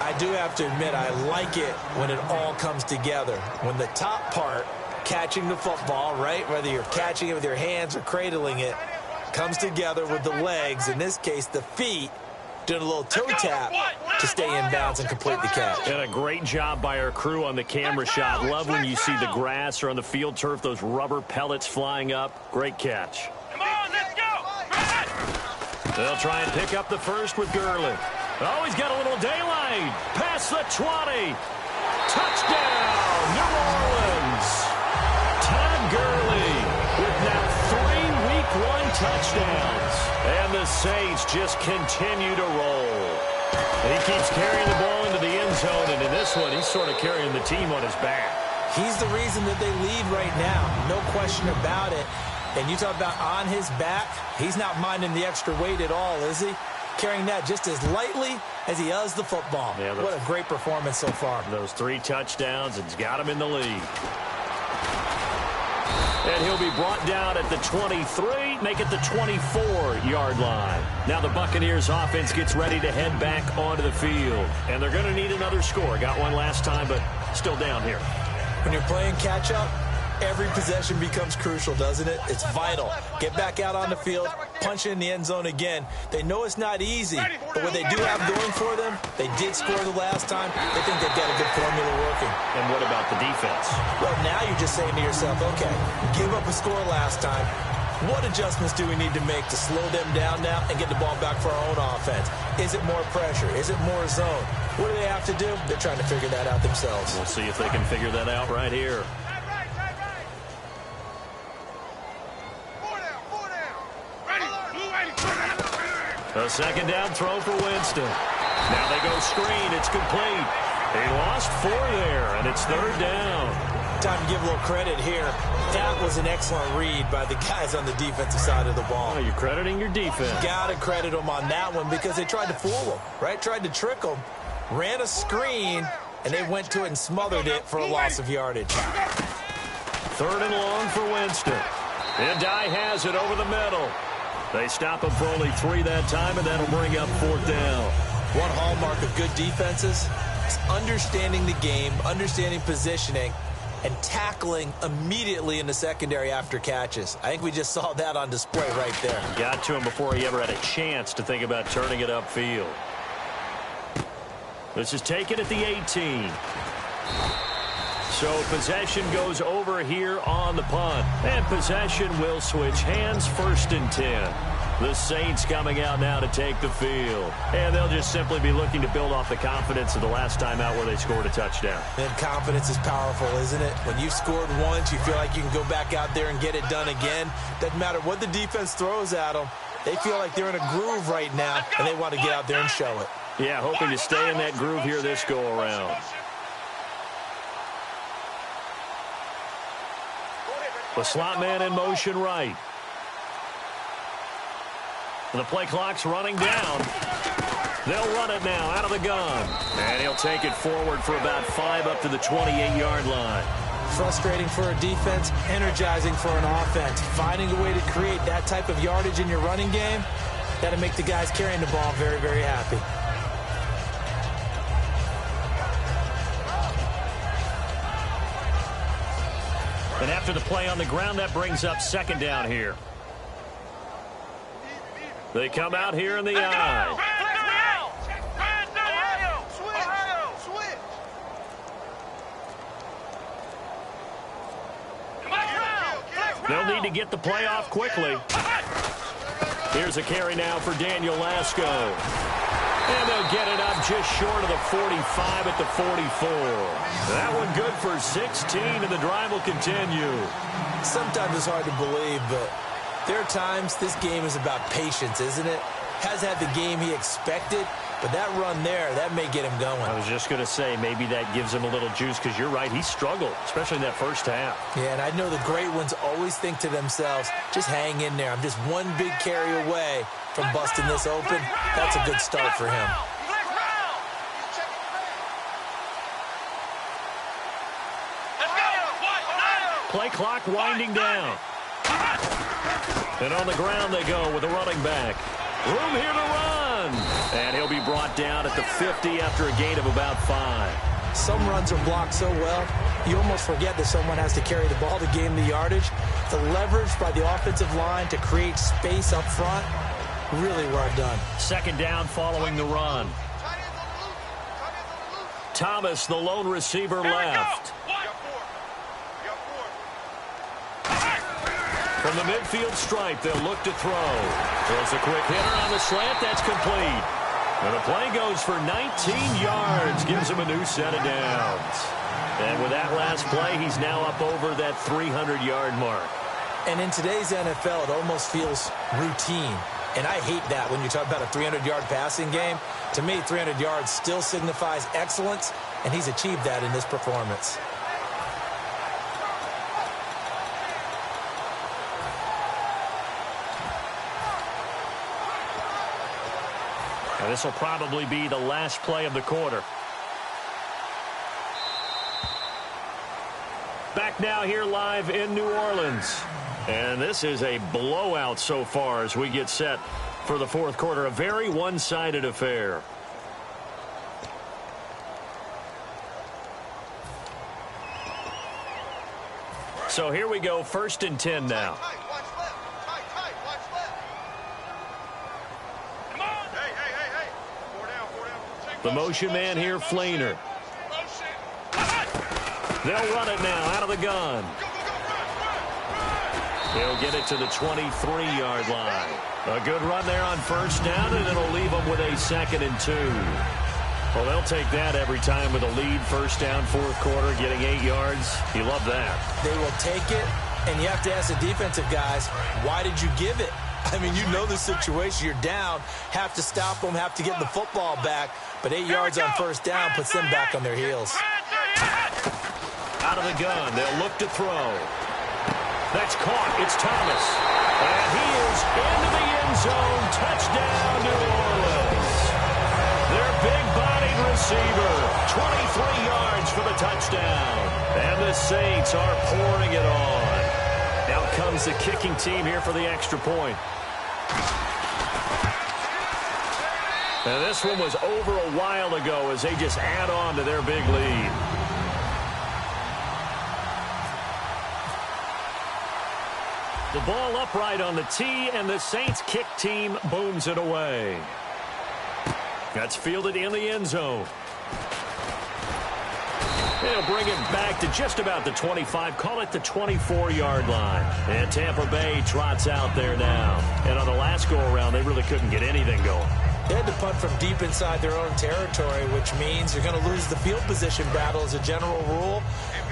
I do have to admit, I like it when it all comes together. When the top part, catching the football, right, whether you're catching it with your hands or cradling it, comes together with the legs, in this case the feet, doing a little toe tap to stay in bounds and complete the catch. And a great job by our crew on the camera shot. Love when you see the grass or on the field turf, those rubber pellets flying up. Great catch. Come on, let's go! They'll try and pick up the first with Gurley. Oh, he's got a little daylight. Past the 20. Touchdown, New Orleans. Todd Gurley with now 3 Week 1 touchdowns. And the Saints just continue to roll. He keeps carrying the ball into the end zone, and in this one, he's sort of carrying the team on his back. He's the reason that they lead right now, no question about it. And you talk about on his back, he's not minding the extra weight at all, is he? Carrying that just as lightly as he does the football. Yeah, what a great performance so far. Those 3 touchdowns, it's got him in the lead. And he'll be brought down at the 23, make it the 24-yard line. Now the Buccaneers offense gets ready to head back onto the field. And they're going to need another score. Got one last time, but still down here. When you're playing catch-up, every possession becomes crucial, doesn't it? It's vital. Get back out on the field, punch it in the end zone again. They know it's not easy, but what they do have going for them, they did score the last time. They think they've got a good formula working. And what about the defense? Well, now you're just saying to yourself, okay, give up a score last time. What adjustments do we need to make to slow them down now and get the ball back for our own offense? Is it more pressure? Is it more zone? What do they have to do? They're trying to figure that out themselves. We'll see if they can figure that out right here. A second down throw for Winston. Now they go screen. It's complete. He lost 4 there, and it's 3rd down. Time to give a little credit here. That was an excellent read by the guys on the defensive side of the ball. Oh, you're crediting your defense. Got to credit them on that one because they tried to fool them, right? Tried to trick them, ran a screen, and they went to it and smothered it for a loss of yardage. 3rd and long for Winston. And Dye has it over the middle. They stop him for only 3 that time, and that'll bring up 4th down. One hallmark of good defenses is understanding the game, understanding positioning, and tackling immediately in the secondary after catches. I think we just saw that on display right there. Got to him before he ever had a chance to think about turning it upfield. This is taken at the 18. So possession goes over here on the punt. And possession will switch hands, 1st and 10. The Saints coming out now to take the field. And they'll just simply be looking to build off the confidence of the last time out where they scored a touchdown. And confidence is powerful, isn't it? When you've scored once, you feel like you can go back out there and get it done again. Doesn't matter what the defense throws at them. They feel like they're in a groove right now, and they want to get out there and show it. Yeah, hoping to stay in that groove here this go-around. The slot man in motion right. The play clock's running down. They'll run it now out of the gun. And he'll take it forward for about 5 up to the 28-yard line. Frustrating for a defense, energizing for an offense. Finding a way to create that type of yardage in your running game, that'll make the guys carrying the ball very, very happy. And after the play on the ground, that brings up 2nd down here. They come out here in the eye. They'll need to get the play off quickly. Here's a carry now for Daniel Lasco. And they'll get it up just short of the 45 at the 44. That one good for 16, and the drive will continue. Sometimes it's hard to believe, but there are times this game is about patience, isn't it? Has had the game he expected, but that run there, that may get him going. I was just going to say, maybe that gives him a little juice, because you're right, he struggled, especially in that first half. Yeah, and I know the great ones always think to themselves, just hang in there. I'm just one big carry away from busting this open. That's a good start for him. Play clock winding down. And on the ground they go with a running back. Room here to run. And he'll be brought down at the 50 after a gain of about 5. Some runs are blocked so well, you almost forget that someone has to carry the ball to gain the yardage. The leverage by the offensive line to create space up front, really well done. 2nd down following the run. Thomas, the lone receiver, left. From the midfield stripe, they'll look to throw. Throws a quick hitter on the slant. That's complete. And the play goes for 19 yards. Gives him a new set of downs. And with that last play, he's now up over that 300-yard mark. And in today's NFL, it almost feels routine. And I hate that when you talk about a 300-yard passing game. To me, 300 yards still signifies excellence, and he's achieved that in this performance. Now, this will probably be the last play of the quarter. Back now here live in New Orleans. And this is a blowout so far as we get set for the 4th quarter. A very one-sided affair. So here we go, 1st and 10 now. The motion man here, Flainer. They'll run it now out of the gun. He'll get it to the 23-yard line. A good run there on 1st down, and it'll leave them with a 2nd and 2. Well, they'll take that every time with a lead. 1st down, 4th quarter, getting 8 yards. You love that. They will take it, and you have to ask the defensive guys, why did you give it? I mean, you know the situation. You're down, have to stop them, have to get the football back. But 8 yards on first down puts them back on their heels. Out of the gun, they'll look to throw. That's caught. It's Thomas. And he is into the end zone. Touchdown, New Orleans. Their big-bodied receiver, 23 yards for the touchdown. And the Saints are pouring it on. Out comes the kicking team here for the extra point. And this one was over a while ago as they just add on to their big lead. The ball upright on the tee, and the Saints kick team booms it away. That's fielded in the end zone. They'll bring it back to just about the 25, call it the 24-yard line. And Tampa Bay trots out there now. And on the last go-around, they really couldn't get anything going. They had to punt from deep inside their own territory, which means you're going to lose the field position battle as a general rule.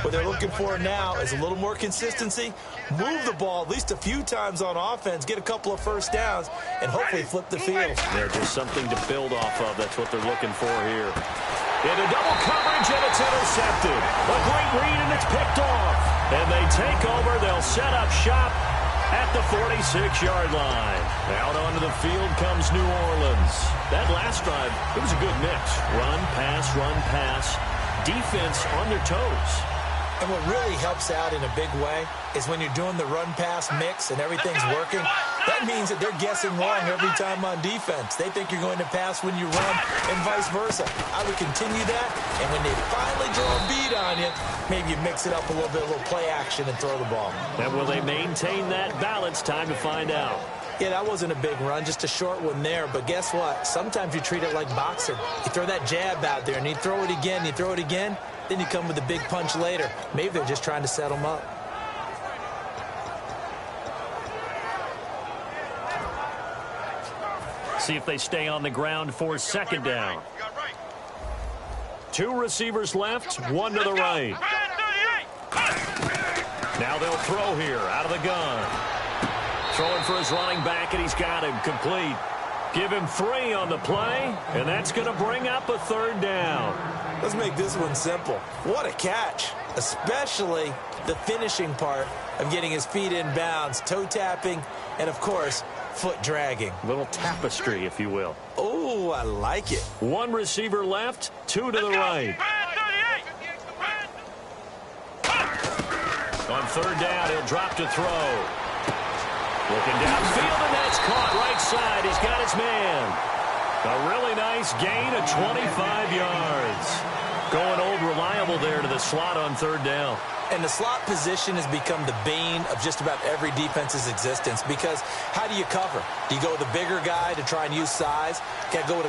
What they're looking for now is a little more consistency, move the ball at least a few times on offense, get a couple of first downs, and hopefully flip the field. They're just something to build off of. That's what they're looking for here. Into double coverage, and it's intercepted. A great read, and it's picked off. And they take over. They'll set up shop at the 46-yard line. Out onto the field comes New Orleans. That last drive, it was a good mix. Run, pass, defense on their toes. And what really helps out in a big way is when you're doing the run-pass mix and everything's working, that means that they're guessing wrong every time on defense. They think you're going to pass when you run and vice versa. I would continue that, and when they finally draw a beat on you, maybe you mix it up a little bit, a little play action and throw the ball. And will they maintain that balance? Time to find out. Yeah, that wasn't a big run, just a short one there. But guess what? Sometimes you treat it like boxing. You throw that jab out there, and you throw it again, then you come with a big punch later. Maybe they're just trying to set them up. See if they stay on the ground for second down. 2 receivers left, 1 to the right. Now they'll throw here out of the gun. Throwing for his running back, and he's got him complete. Give him 3 on the play, and that's going to bring up a third down. Let's make this one simple. What a catch, especially the finishing part of getting his feet in bounds, toe tapping, and, of course, foot dragging. Little tapestry, if you will. Oh, I like it. 1 receiver left, 2 to the right. On third down, he'll drop to throw. Looking downfield, and that's caught right side. He's got his man. A really nice gain of 25 yards. Going old reliable there to the slot on third down. And the slot position has become the bane of just about every defense's existence, because how do you cover? Do you go with a bigger guy to try and use size? Try to go with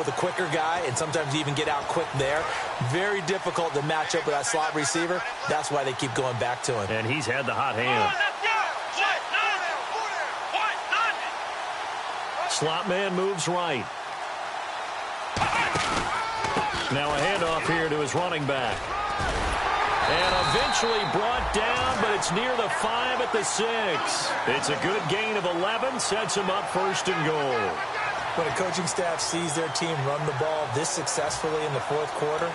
a quicker guy, and sometimes you even get out quick there. Very difficult to match up with that slot receiver. That's why they keep going back to him. And he's had the hot hand. Slot man moves right. Now a handoff here to his running back. And eventually brought down, but it's near the 5 at the 6. It's a good gain of 11, sets him up first and goal. When a coaching staff sees their team run the ball this successfully in the fourth quarter,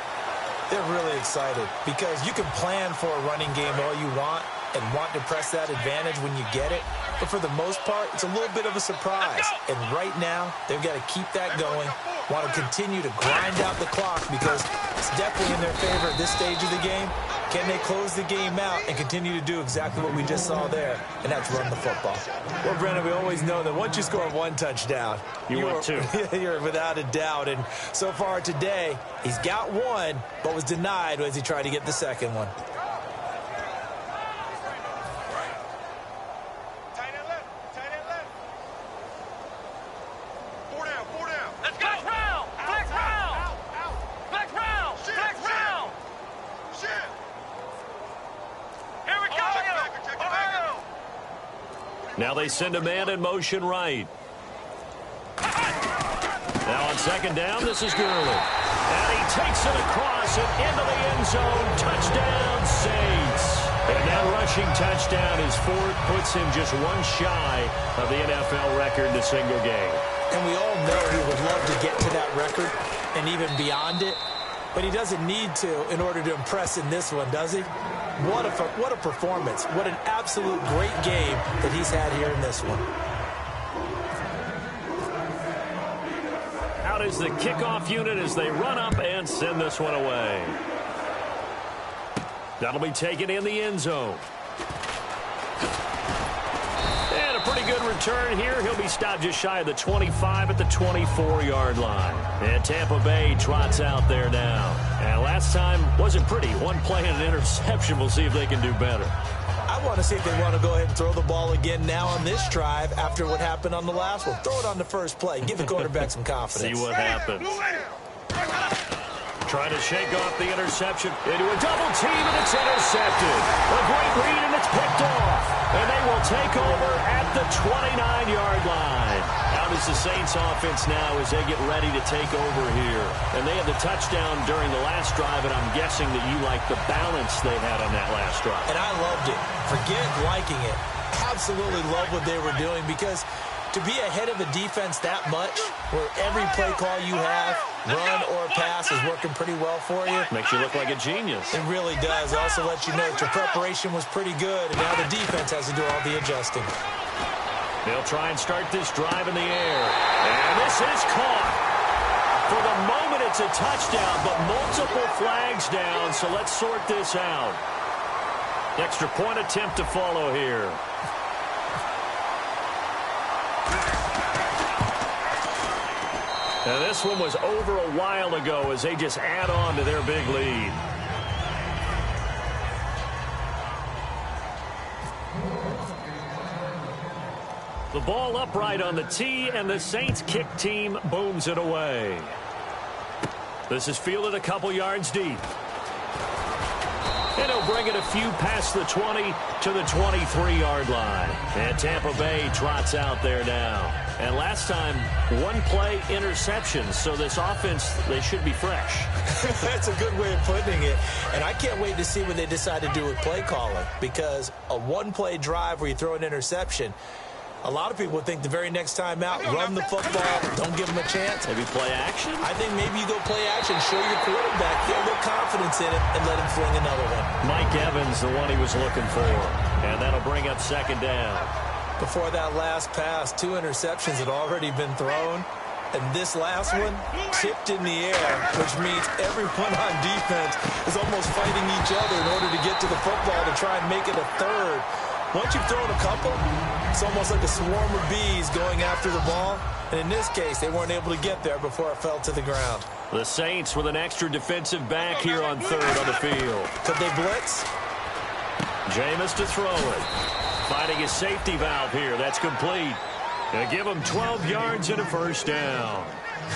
they're really excited, because you can plan for a running game all you want and want to press that advantage when you get it. But for the most part, it's a little bit of a surprise. And right now, they've got to keep that going, want to continue to grind out the clock, because it's definitely in their favor at this stage of the game. Can they close the game out and continue to do exactly what we just saw there, and that's run the football? Well, Brennan, we always know that once you score 1 touchdown, you're 2. You're without a doubt. And so far today, he's got 1, but was denied as he tried to get the second one. Now they send a man in motion right. Now on second down, this is Gurley. And he takes it across and into the end zone. Touchdown, Saints. And now rushing rushing touchdown. His fourth puts him just one shy of the NFL record in a single game. And we all know he would love to get to that record and even beyond it, but he doesn't need to in order to impress in this one, does he? What a performance. What an absolute great game that he's had here in this one. Out is the kickoff unit as they run up and send this one away. That'll be taken in the end zone. And a pretty good return here. He'll be stopped just shy of the 25 at the 24-yard line. And Tampa Bay trots out there now. And last time wasn't pretty. One play and an interception. We'll see if they can do better. I want to see if they want to go ahead and throw the ball again now on this drive after what happened on the last one. Throw it on the first play. Give the quarterback some confidence. See what happens. Trying to shake off the interception into a double team, and it's intercepted. A great read, and it's picked off. And they will take over at the 29-yard line. Out is the Saints offense now as they get ready to take over here. And they had the touchdown during the last drive, and I'm guessing that you like the balance they had on that last drive. And I loved it. Forget liking it. Absolutely love what they were doing, because to be ahead of a defense that much, where every play call you have, run or pass, is working pretty well for you. Makes you look like a genius. It really does. It also lets you know that your preparation was pretty good, and now the defense has to do all the adjusting. They'll try and start this drive in the air. And this is caught. For the moment, it's a touchdown, but multiple flags down, so let's sort this out. Extra point attempt to follow here. Now, this one was over a while ago as they just add on to their big lead. The ball upright on the tee, and the Saints kick team booms it away. This is fielded a couple yards deep. And he'll bring it a few past the 20 to the 23-yard line. And Tampa Bay trots out there now. And last time, one play interception. So this offense, they should be fresh. That's a good way of putting it. And I can't wait to see what they decide to do with play calling. Because a one-play drive where you throw an interception, a lot of people would think the very next time out, run the football, don't give them a chance. Maybe play action? I think maybe you go play action, show your quarterback, get a little confidence in it, and let him fling another one. Mike Evans, the one he was looking for. And that'll bring up second down. Before that last pass, 2 interceptions had already been thrown. And this last one, tipped in the air, which means everyone on defense is almost fighting each other in order to get to the football to try and make it a third. Once you've thrown a couple, it's almost like a swarm of bees going after the ball. And in this case, they weren't able to get there before it fell to the ground. The Saints with an extra defensive back here on third on the field. Could they blitz? Jameis to throw it. Finding a safety valve here. That's complete. Gonna give him 12 yards and a first down.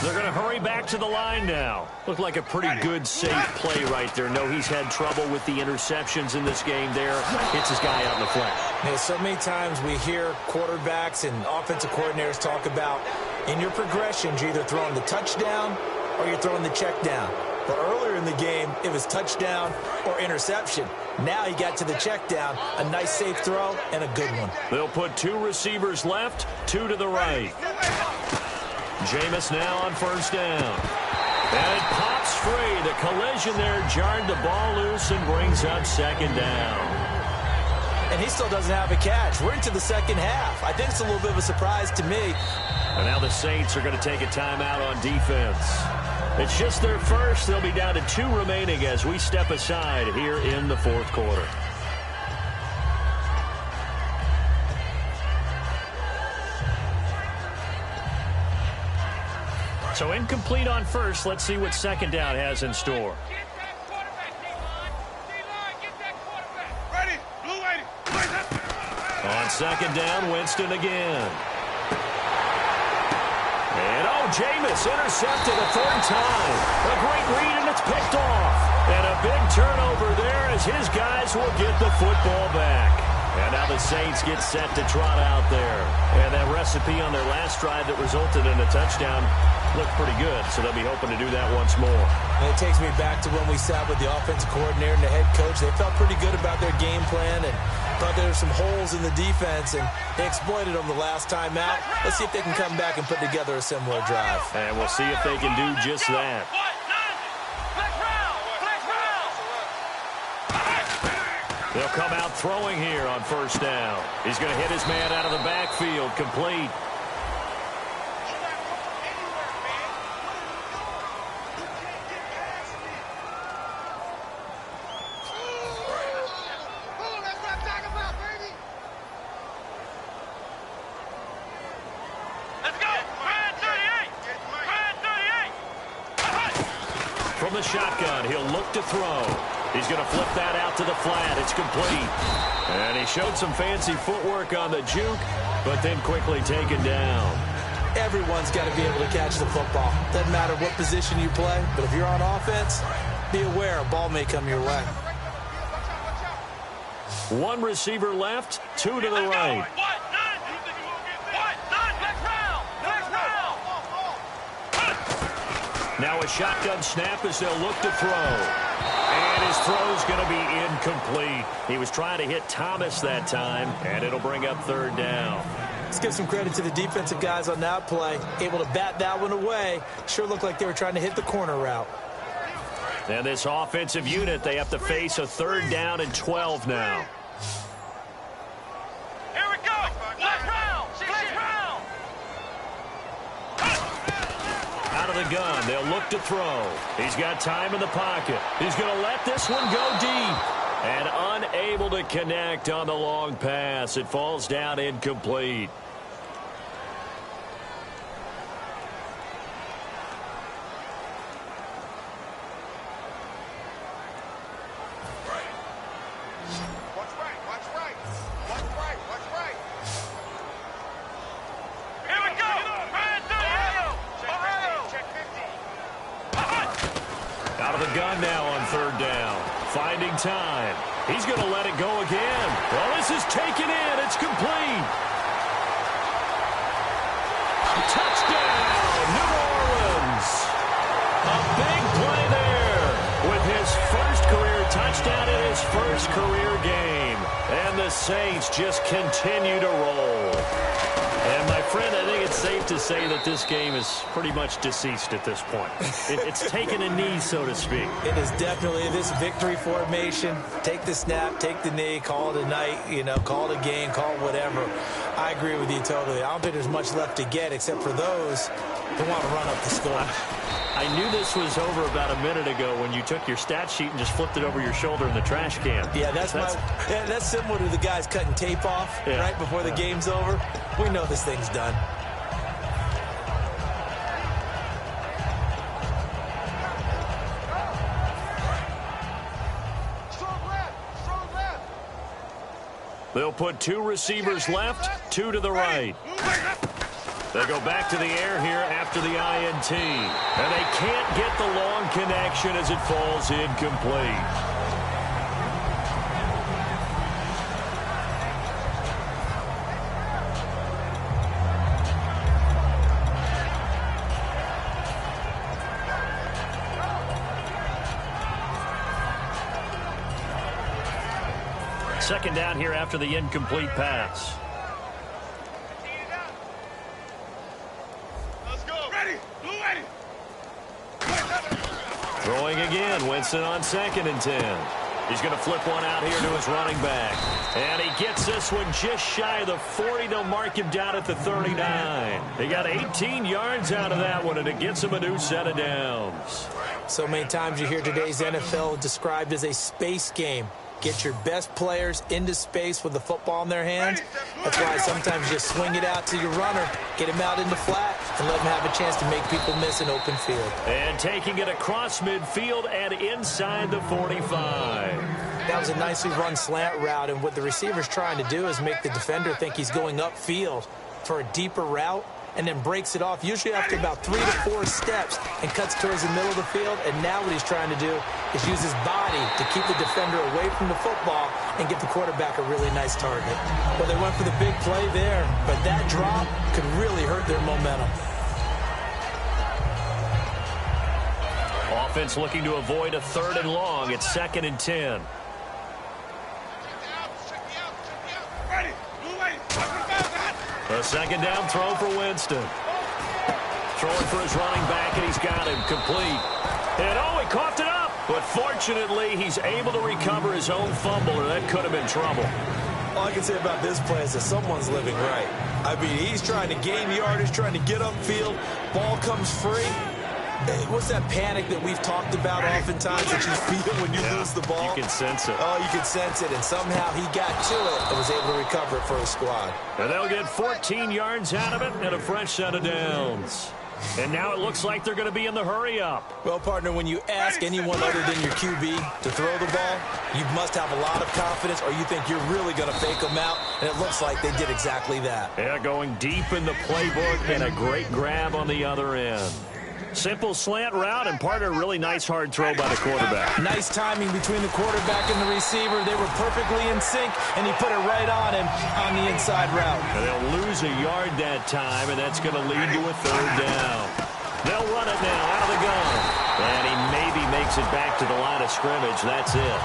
They're going to hurry back to the line now. Looked like a pretty good, safe play right there. No, he's had trouble with the interceptions in this game there. Hits his guy out in the flat. Yeah, so many times we hear quarterbacks and offensive coordinators talk about in your progressions, you're either throwing the touchdown or you're throwing the check down. But earlier in the game, it was touchdown or interception. Now he got to the check down, a nice safe throw, and a good one. They'll put 2 receivers left, 2 to the right. Jameis now on first down. And it pops free. The collision there jarred the ball loose and brings up second down. And he still doesn't have a catch. We're into the second half. I think it's a little bit of a surprise to me. And now the Saints are going to take a timeout on defense. It's just their first. They'll be down to 2 remaining as we step aside here in the fourth quarter. So incomplete on first. Let's see what second down has in store. On second down, Winston again. And Jameis intercepted a third time. A great read, and it's picked off. And a big turnover there as his guys will get the football back. And now the Saints get set to trot out there. And that recipe on their last drive that resulted in a touchdown looked pretty good, so they'll be hoping to do that once more. And it takes me back to when we sat with the offensive coordinator and the head coach. They felt pretty good about their game plan, and Thought there were some holes in the defense, and they exploited them the last time out. Let's see if they can come back and put together a similar drive. And we'll see if they can do just that. They'll come out throwing here on first down. He's going to hit his man out of the backfield, complete. From the shotgun, he'll look to throw. He's going to flip that out to the flat. It's complete. And he showed some fancy footwork on the juke, but then quickly taken down. Everyone's got to be able to catch the football. Doesn't matter what position you play, but if you're on offense, be aware a ball may come your way. One receiver left, two to the right. Now a shotgun snap as they'll look to throw. And his throw's going to be incomplete. He was trying to hit Thomas that time, and it'll bring up third down. Let's give some credit to the defensive guys on that play. Able to bat that one away. Sure looked like they were trying to hit the corner route. And this offensive unit, they have to face a third down and 12 now. Here we go. Left round. Out of the gun, they'll look to throw. He's got time in the pocket. He's going to let this one go deep. And unable to connect on the long pass. It falls down incomplete. Out of the gun now on third down. Finding time. He's going to let it go again. Well, this is taken in. It's complete. Touchdown, New Orleans. A big play there with his first career touchdown in his first career game. And the Saints just continue to roll. And, my friend, I think it's safe to say that this game is pretty much deceased at this point. It's taken a knee, so to speak. It is definitely this victory formation. Take the snap, take the knee, call it a night, call it a game, call it whatever. I agree with you totally. I don't think there's much left to get except for those who want to run up the score. I knew this was over about a minute ago when you took your stat sheet and just flipped it over your shoulder in the trash can. Yeah, that's similar to the guys cutting tape off right before the game's over. We know this thing's done. They'll put two receivers left, two to the right. They go back to the air here after the INT. And they can't get the long connection as it falls incomplete. Second down here after the incomplete pass. Throwing again, Winston on 2nd and 10. He's going to flip one out here to his running back. And he gets this one just shy of the 40. They'll mark him down at the 39. He got 18 yards out of that one, and it gets him a new set of downs. So many times you hear today's NFL described as a space game. Get your best players into space with the football in their hands. That's why sometimes you just swing it out to your runner, get him out in the flat, and let him have a chance to make people miss an open field. And taking it across midfield and inside the 45. That was a nicely run slant route, and what the receiver's trying to do is make the defender think he's going upfield for a deeper route, and then breaks it off, usually after about 3 to 4 steps, and cuts towards the middle of the field. And now what he's trying to do is use his body to keep the defender away from the football and get the quarterback a really nice target. Well, they went for the big play there, but that drop could really hurt their momentum. Offense looking to avoid a 3rd and long. It's 2nd and 10. A second down throw for Winston. Throwing for his running back, and he's got him complete. And, oh, he coughed it up. But fortunately, he's able to recover his own fumble, or that could have been trouble. All I can say about this play is that someone's living right. I mean, he's trying to gain yardage, trying to get upfield. Ball comes free. What's that panic that we've talked about oftentimes that you feel when you lose the ball? You can sense it. Oh, you can sense it, and somehow he got to it and was able to recover it for his squad. And they'll get 14 yards out of it and a fresh set of downs. And now it looks like they're going to be in the hurry-up. Well, partner, when you ask anyone other than your QB to throw the ball, you must have a lot of confidence, or you think you're really going to fake them out, and it looks like they did exactly that. Yeah, going deep in the playbook and a great grab on the other end. Simple slant route, and partner, really nice hard throw by the quarterback. Nice timing between the quarterback and the receiver. They were perfectly in sync, and he put it right on him on the inside route. And they'll lose a yard that time, and that's going to lead to a third down. They'll run it now out of the gun. And he maybe makes it back to the line of scrimmage. That's it.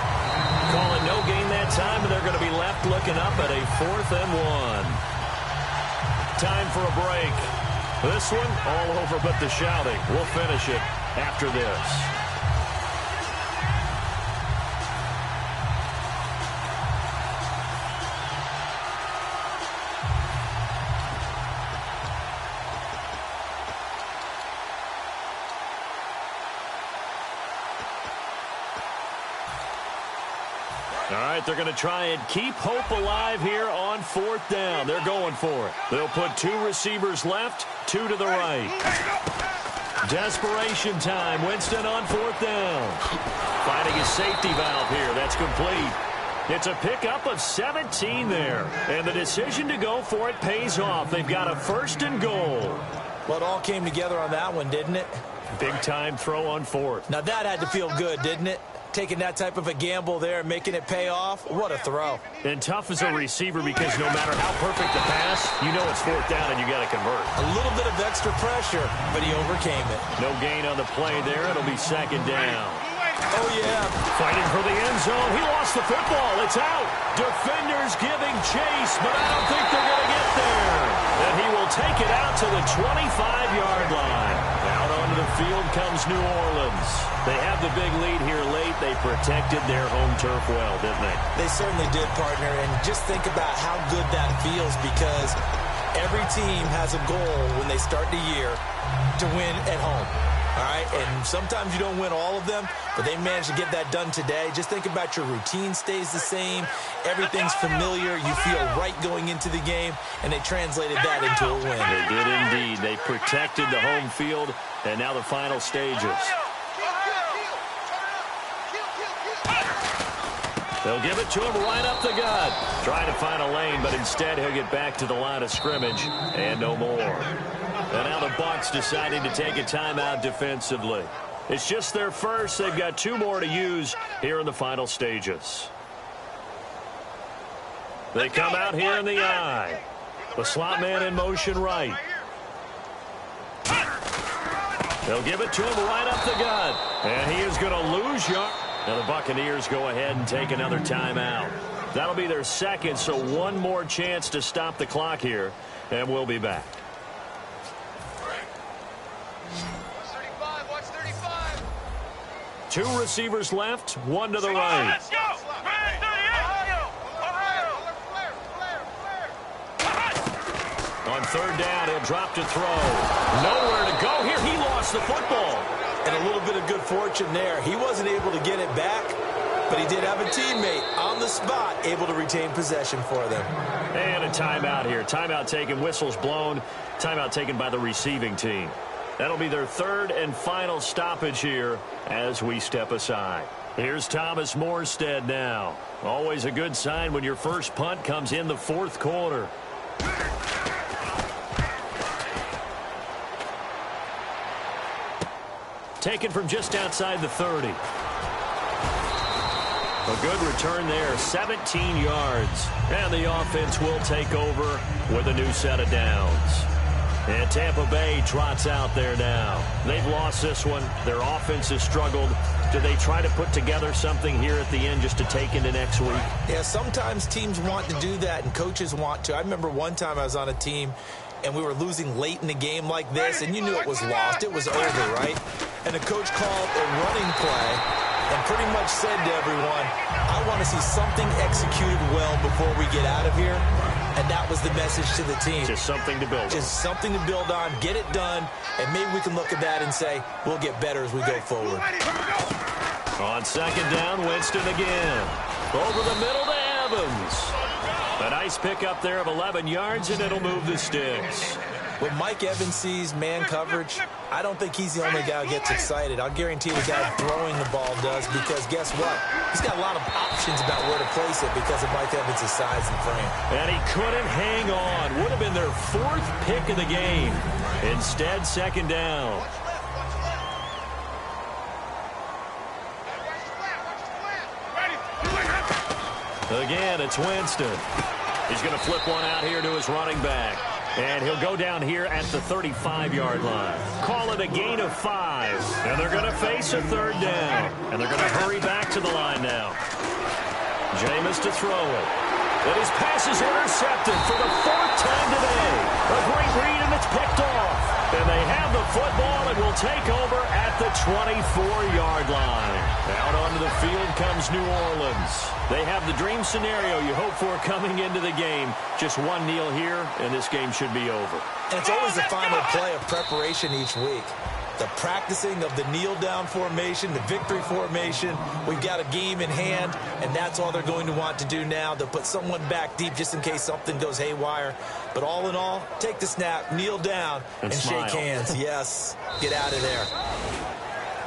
Calling no gain that time, and they're going to be left looking up at a 4th and 1. Time for a break. This one, all over but the shouting. We'll finish it after this. All right, they're going to try and keep hope alive here on 4th down. They're going for it. They'll put 2 receivers left, 2 to the right. Desperation time. Winston on 4th down. Finding his safety valve here. That's complete. It's a pickup of 17 there. And the decision to go for it pays off. They've got a 1st and goal. Well, it all came together on that one, didn't it? Big time throw on 4th. Now, that had to feel good, didn't it? Taking that type of a gamble there, making it pay off. What a throw. And tough as a receiver because no matter how perfect the pass, you know it's 4th down and you got to convert. A little bit of extra pressure, but he overcame it. No gain on the play there. It'll be 2nd down. Oh, yeah. Fighting for the end zone. He lost the football. It's out. Defenders giving chase, but I don't think they're going to get there. And he will take it out to the 25-yard line. Out onto the field comes New Orleans. They have the big lead here late. They protected their home turf well, didn't they? They certainly did, partner. And just think about how good that feels, because every team has a goal when they start the year to win at home. All right, and sometimes you don't win all of them, but they managed to get that done today. Just think about your routine stays the same. Everything's familiar. You feel right going into the game, and they translated that into a win. They did indeed. They protected the home field, and now the final stages. They'll give it to him right up the gut. Trying to find a lane, but instead he'll get back to the line of scrimmage and no more. And now the Bucs deciding to take a timeout defensively. It's just their first. They've got 2 more to use here in the final stages. They come out here in the eye. The slot man in motion right. They'll give it to him right up the gut. And he is going to lose yard. Now the Buccaneers go ahead and take another timeout. That'll be their 2nd, so 1 more chance to stop the clock here. And we'll be back. 35, watch 35. 2 receivers left, 1 to the right. Let's go. On 3rd down, he'll drop to throw. Nowhere to go here. He lost the football. And a little bit of good fortune there. He wasn't able to get it back, but he did have a teammate on the spot able to retain possession for them. And a timeout here. Timeout taken, whistles blown. Timeout taken by the receiving team. That'll be their 3rd and final stoppage here as we step aside. Here's Thomas Morstead now. Always a good sign when your first punt comes in the 4th quarter. Taken from just outside the 30. A good return there, 17 yards. And the offense will take over with a new set of downs. And Tampa Bay trots out there now. They've lost this one. Their offense has struggled. Do they try to put together something here at the end just to take into next week? Yeah, sometimes teams want to do that and coaches want to. I remember one time I was on a team and we were losing late in the game like this, and you knew it was lost. It was over, right? And the coach called a running play and pretty much said to everyone, I want to see something executed well before we get out of here. And that was the message to the team. Just something to build on. Just something to build on, get it done, and maybe we can look at that and say, we'll get better as we go forward. On second down, Winston again. Over the middle to Evans. A nice pickup there of 11 yards, and it'll move the sticks. When Mike Evans sees man coverage, I don't think he's the only guy who gets excited. I'll guarantee the guy throwing the ball does, because guess what? He's got a lot of options about where to place it because of Mike Evans' size and frame. And he couldn't hang on. Would have been their 4th pick of the game. Instead, second down. Again, it's Winston. He's going to flip one out here to his running back. And he'll go down here at the 35-yard line. Call it a gain of 5. And they're going to face a third down. And they're going to hurry back to the line now. Jameis to throw it. And his pass is intercepted for the 4th time today. A great read, and it's picked off. And they have the football and will take over at the 24-yard line. Out onto the field comes New Orleans. They have the dream scenario you hope for coming into the game. Just one kneel here, and this game should be over. And it's always the final play of preparation each week. The practicing of the kneel-down formation, the victory formation. We've got a game in hand, and that's all they're going to want to do now. They'll put someone back deep just in case something goes haywire. But all in all, take the snap, kneel down, and shake hands. Yes, get out of there.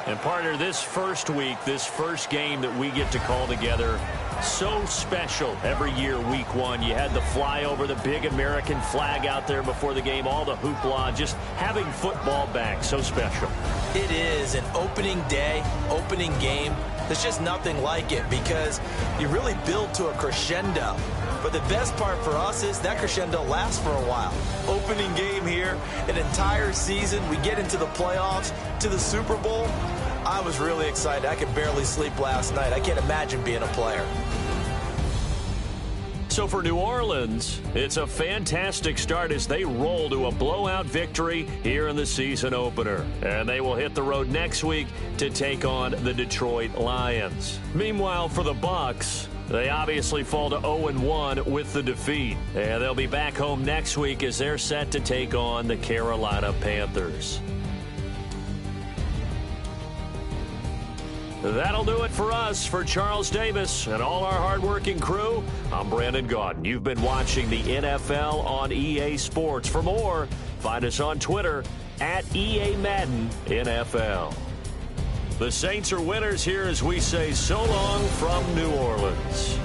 And partner, this first week, this first game that we get to call together, so special every year, week 1. You had the flyover, the big American flag out there before the game, all the hoopla, just having football back, so special. It is an opening day, opening game. There's just nothing like it because you really build to a crescendo. But the best part for us is that crescendo lasts for a while. Opening game here, an entire season. We get into the playoffs, to the Super Bowl. I was really excited. I could barely sleep last night. I can't imagine being a player. So for New Orleans, it's a fantastic start as they roll to a blowout victory here in the season opener. And they will hit the road next week to take on the Detroit Lions. Meanwhile, for the Bucs, they obviously fall to 0-1 with the defeat. And they'll be back home next week as they're set to take on the Carolina Panthers. That'll do it for us. For Charles Davis and all our hardworking crew, I'm Brandon Gaudin. You've been watching the NFL on EA Sports. For more, find us on Twitter at EA Madden NFL. The Saints are winners here as we say so long from New Orleans.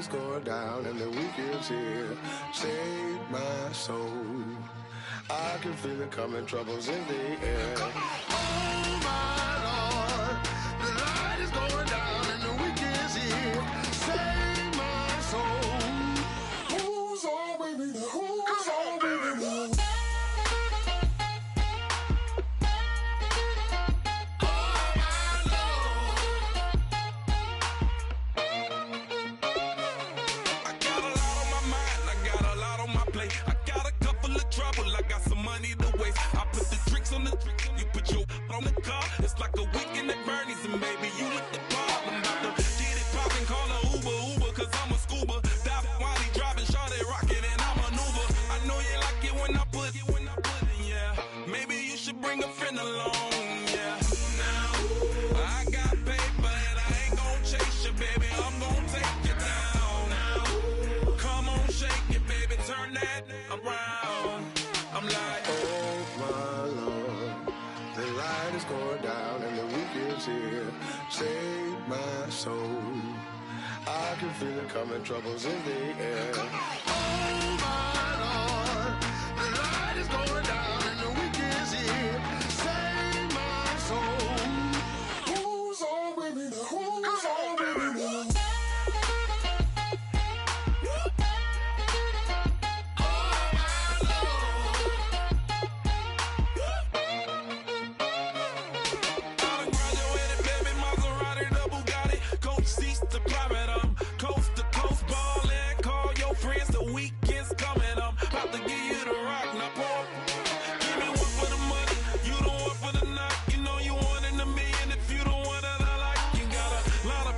is going down and the weekend's here. Save my soul. I can feel it coming, troubles in the air. Oh my Lord, the light is going down and the weekend's here. Save my soul. Who's on with me now? Who's on with me now? I got some money to waste. I put the tricks on the tricks, you put your on the car. It's like a weekend at Bernie's, and baby, you look the part. I'm about to get it poppin', call a Uber, cause I'm a scuba. Dive while he driving, shot it rockin', and I'm an Uber. I know you like it when I put it, yeah. Maybe you should bring a friend along, yeah. Now, I got paper, and I ain't gon' chase you, baby. I'm gon' take you down. Now, come on, shake it, baby, turn that around. I'm like, oh my Lord, the light is going down and the weekend's here. Save my soul. I can feel it coming, troubles in the air. Oh my Lord, the light is going down and the weekend's here. Save my soul. Who's on with me now? Who's on with me now? Weekends coming, I'm about to give you the rock. Now pour, give me one for the money, you the one for the night. You know you one in a million if you the one that I like. You got a lot of,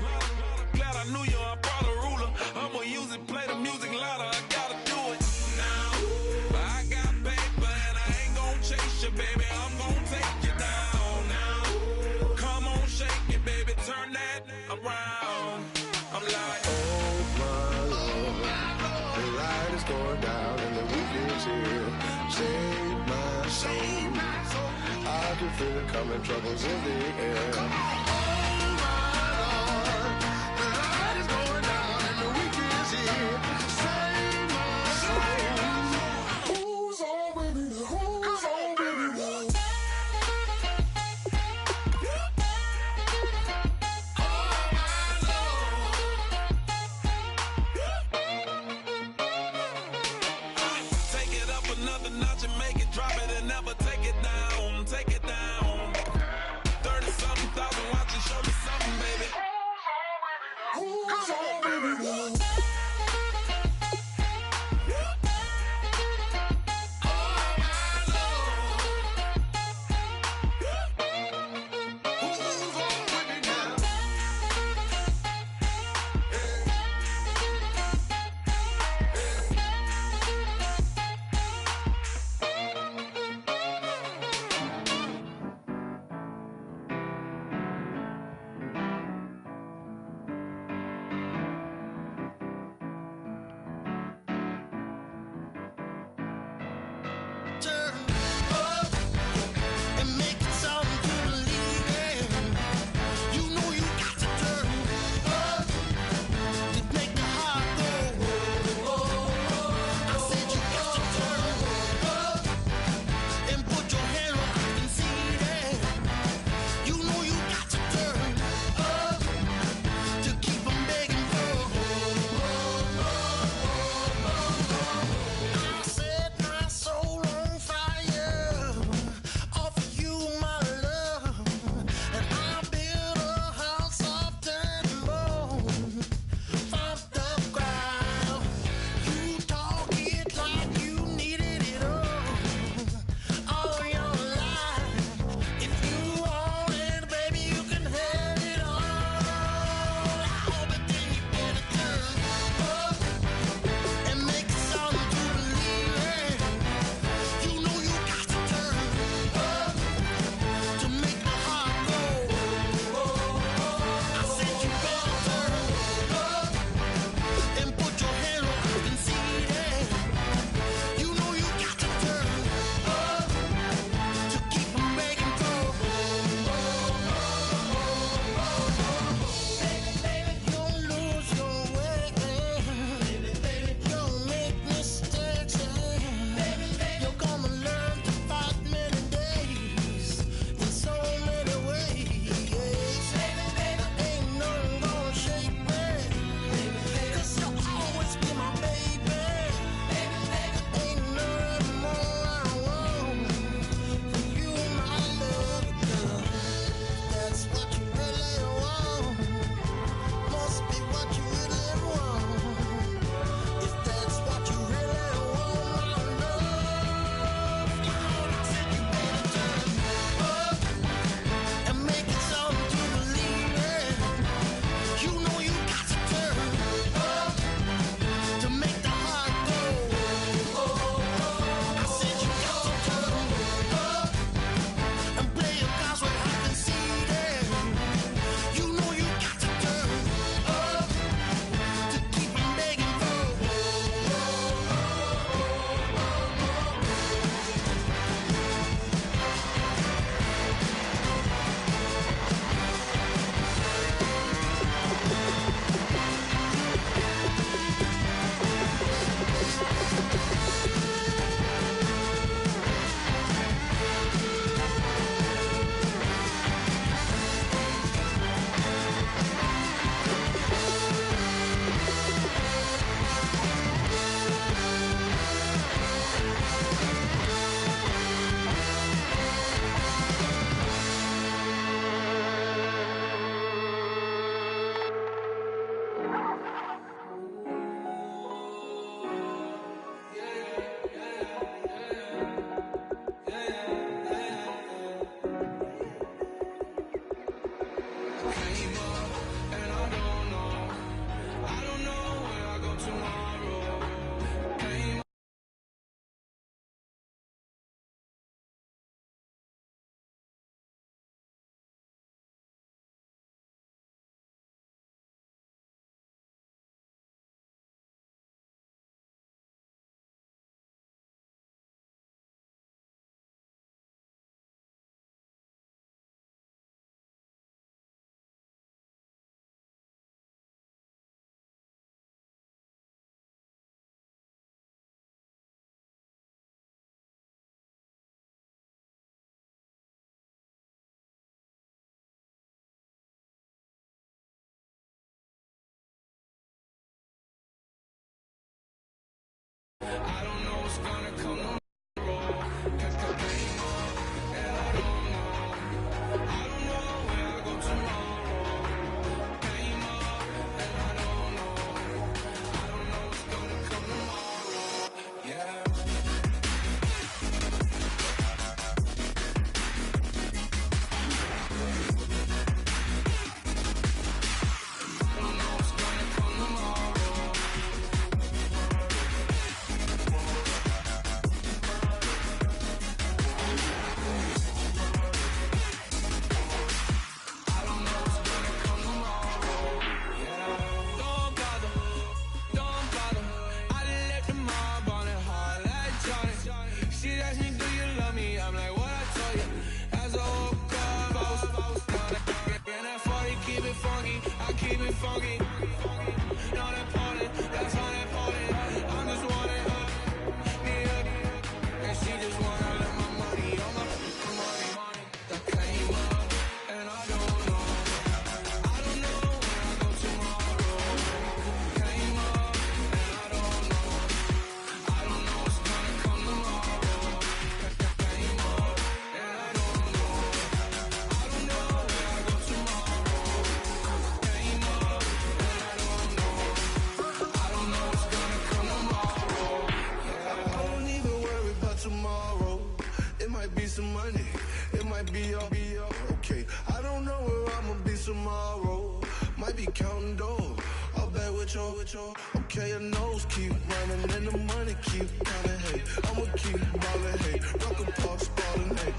glad I knew you, I brought a ruler. I'ma use it, play the music louder, I gotta do it now. I got paper and I ain't gon' chase you, baby, I'm gon' take you down now. Come on, shake it, baby, turn that around. I'm like, oh my Lord, the light is going down and the weekend's here. Save my soul. I can feel it coming, troubles in the air. Oh my Lord, the light is going down and the weekend's here. Save my soul. Who's on with me now? Who's on with me now? another notch and make it drop it and never take it down. Take it down. 30-something thousand watching be counting dough. All back with your, okay, your nose keep running and the money keep counting, hey. I'ma keep ballin', hey. Rock a park, ballin', hey.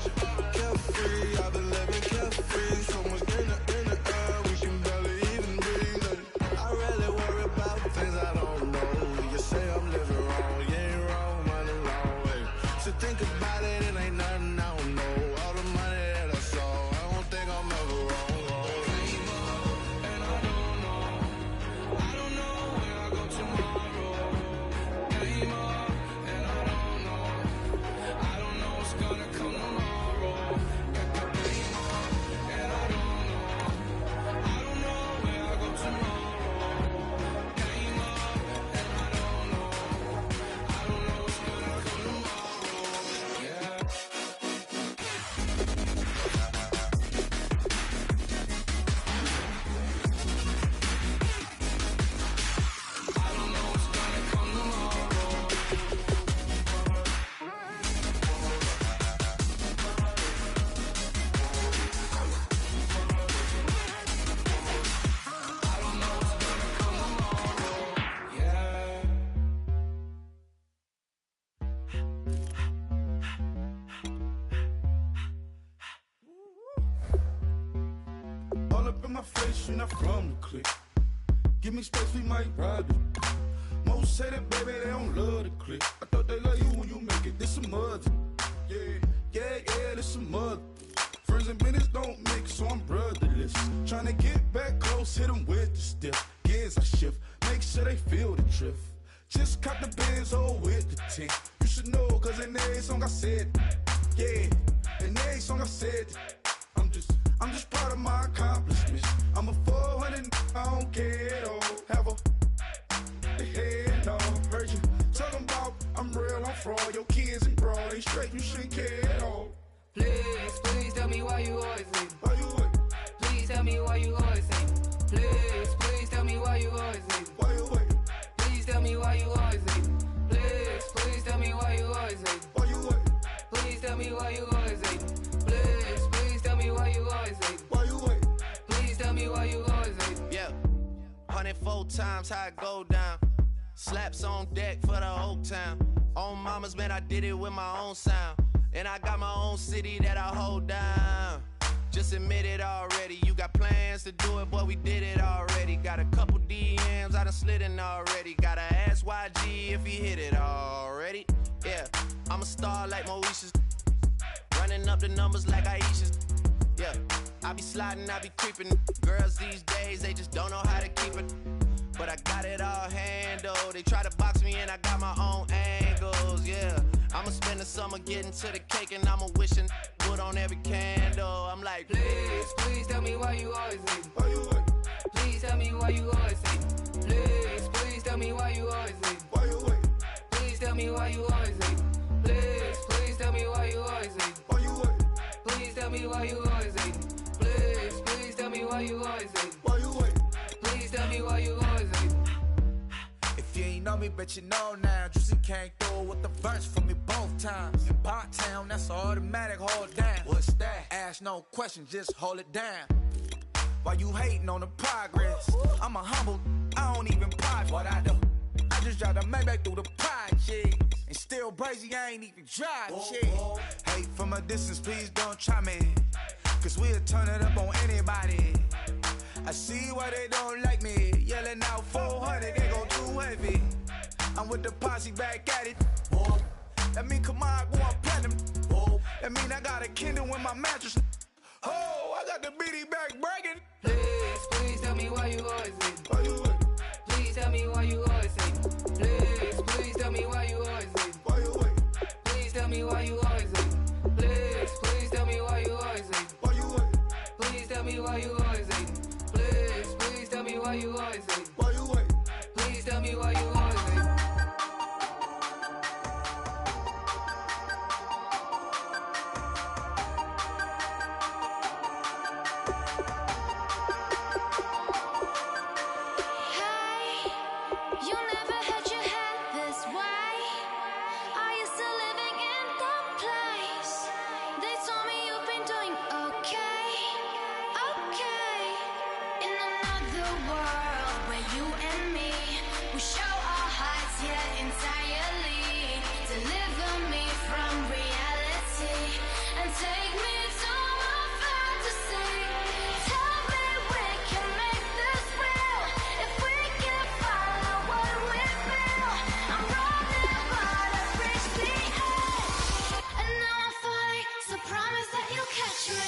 Carefree, I've been living carefree. So much in the air, we can barely even breathe, hey. I really worry about things I don't know. You say I'm living wrong, you ain't wrong, money long way. So think about it, it ain't nothing I don't know. All the money that I saw, I don't think I'm ever wrong. All up in my face, you're not from the clique. Give me space, we might ride it. Most say that, baby, they don't love the clique. I thought they love you when you make it. This some mud. Yeah, this some mud. Friends and business don't mix, so I'm brotherless. Tryna get back close, hit them with the stiff. Gears I shift, make sure they feel the drift. Just cop the Benz, oh, with the tint. You should know, cause in every song I said, yeah, in every song I said, I'm just proud of my accomplishments. I'm a 400, I don't care at all. Have a head on. Heard you talking about I'm real, I'm fraud. Your kids and broad, they straight, you shouldn't care at all. Please tell me why you always leave. Why you wait? Please tell me why you always leave. Please tell me why you always leave. Why you wait? Please tell me why you always leave. Please tell me why you always leave. Why you wait? Please tell me why you always leave. Please tell me why you always leave. Why you wait? Please tell me why you always leave. Yeah, 104 times how it go down. Slaps on deck for the whole town. On mamas, man, I did it with my own sound. And I got my own city that I hold down. Just admit it already. You got plans to do it, boy, we did it already. Got a couple DMs, I done slid in already. Gotta ask YG if he hit it already. Yeah, I'm a star like Moesha's. Running up the numbers like Aisha's. Yeah, I be sliding, I be creeping. Girls these days, they just don't know how to keep it. But I got it all handled. They try to box me in, I got my own angles, yeah. I'ma spend the summer getting to the cake and I'ma wishing wood on every candle. I'm like, Please tell me why you always leave. Why you wait? Please tell me why you always leave. Please tell me why you always leave. Why you wait? Please tell me why you always leave. Please tell me why you always leave. Why you wait? Please tell me why you always leave. Please tell me why you always leave. Why you wait? Please tell me why you always leave. If you ain't know me, bet you know now. Juicy came through with the verse for me both times. In Bot Town, that's automatic, hold down. What's that? Ask no question, just hold it down. While you hating on the progress, I'm a humble, I don't even pride what I do. I just drive the Maybach through the project. And still brazy, I ain't even drive shit. Hate from a distance, please don't try me. Cause we'll turn it up on anybody. I see why they don't like me. Yelling out 400, they go too heavy. I'm with the posse back at it. That mean come on, go on platinum. That mean I got a Kindle in my mattress. Oh, I got the BD back bragging. Please tell me why you always leave. Why you wait? Please tell me why you always leave. Please tell me why you always leave. Why you wait? Please tell me why you always leave. Please tell me why you always leave. Why you wait? Please tell me why you always leave. Please tell me why you always leave. Why you wait? Please tell me why you always leave. Hey, you never had entirely. Deliver me from reality and take me to my fantasy. Tell me we can make this real if we can follow what we feel. I'm running but I've reached the edge, and now I'm falling, so promise that you'll catch me.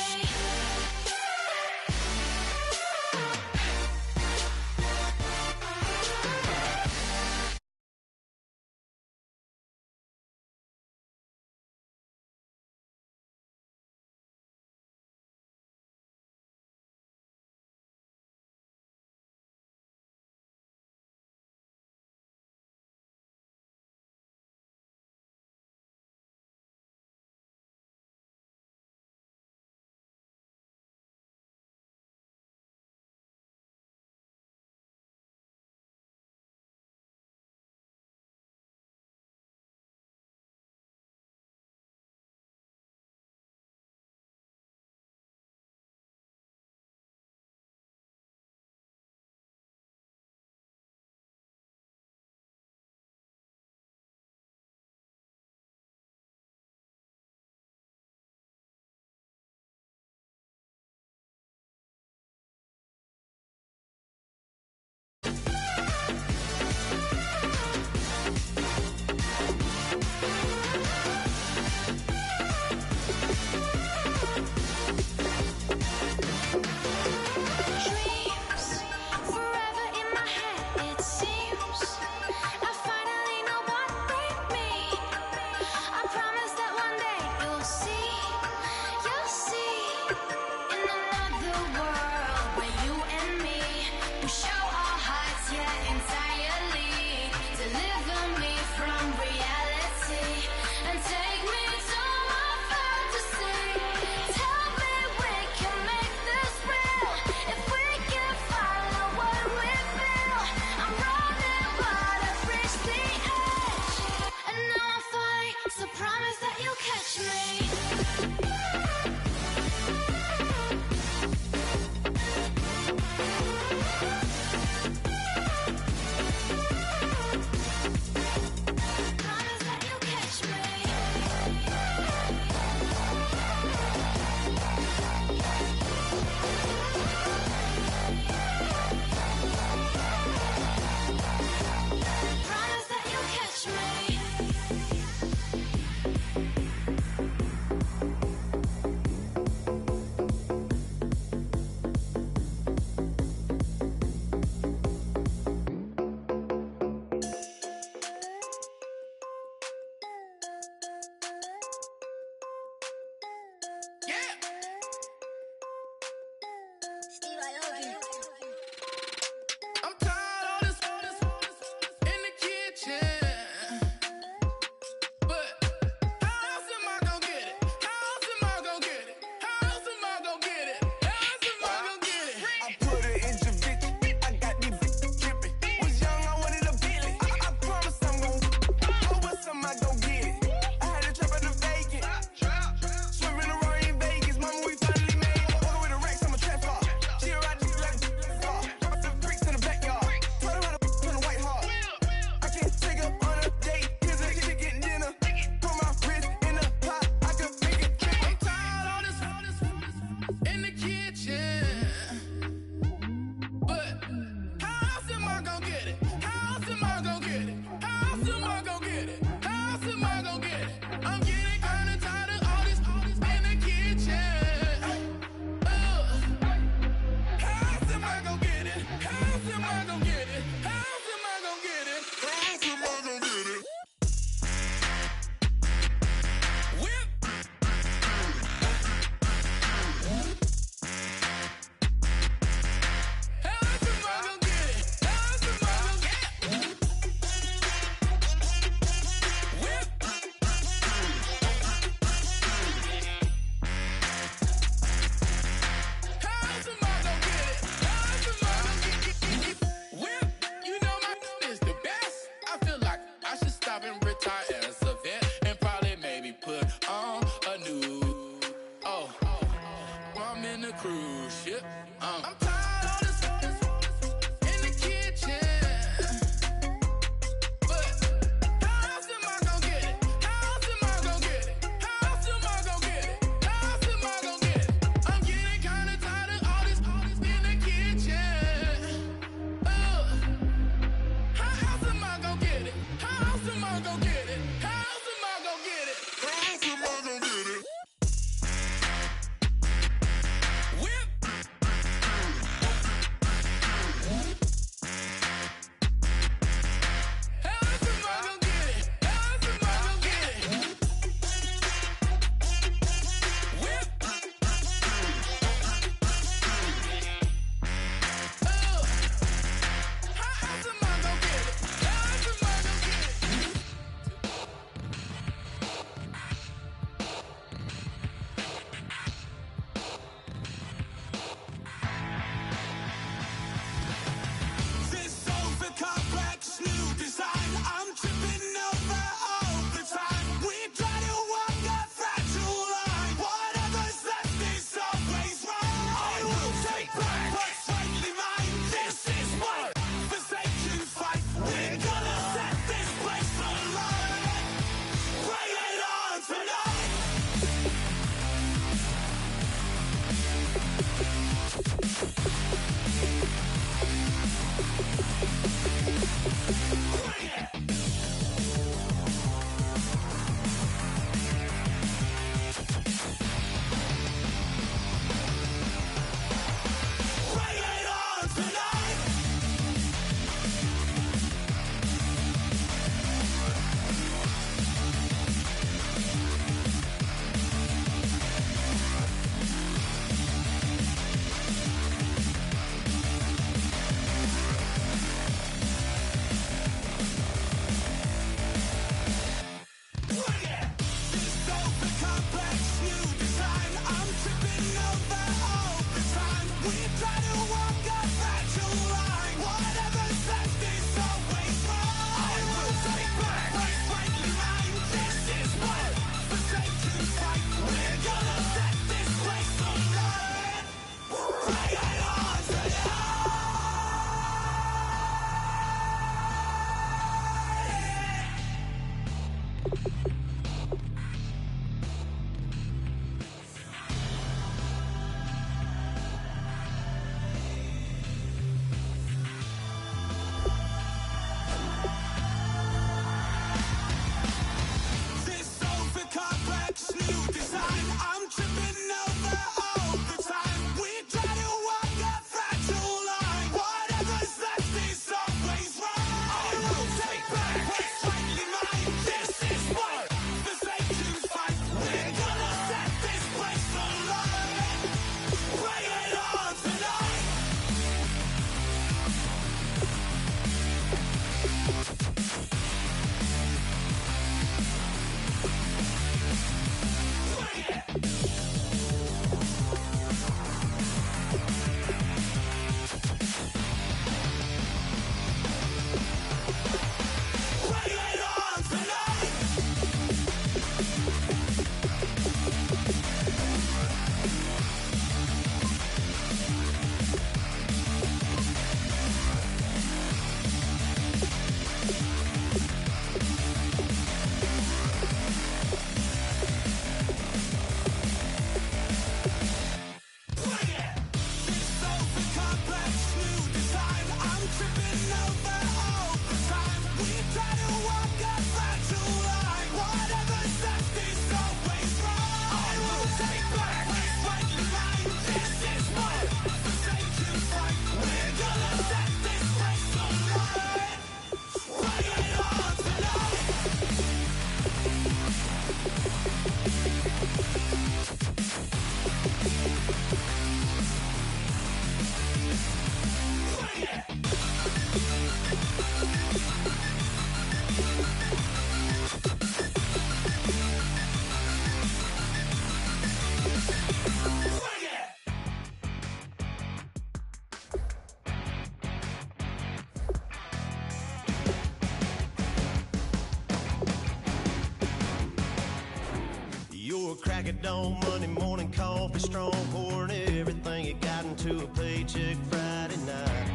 Crack of dawn, Monday morning coffee, strong pouring everything you got into a paycheck Friday night.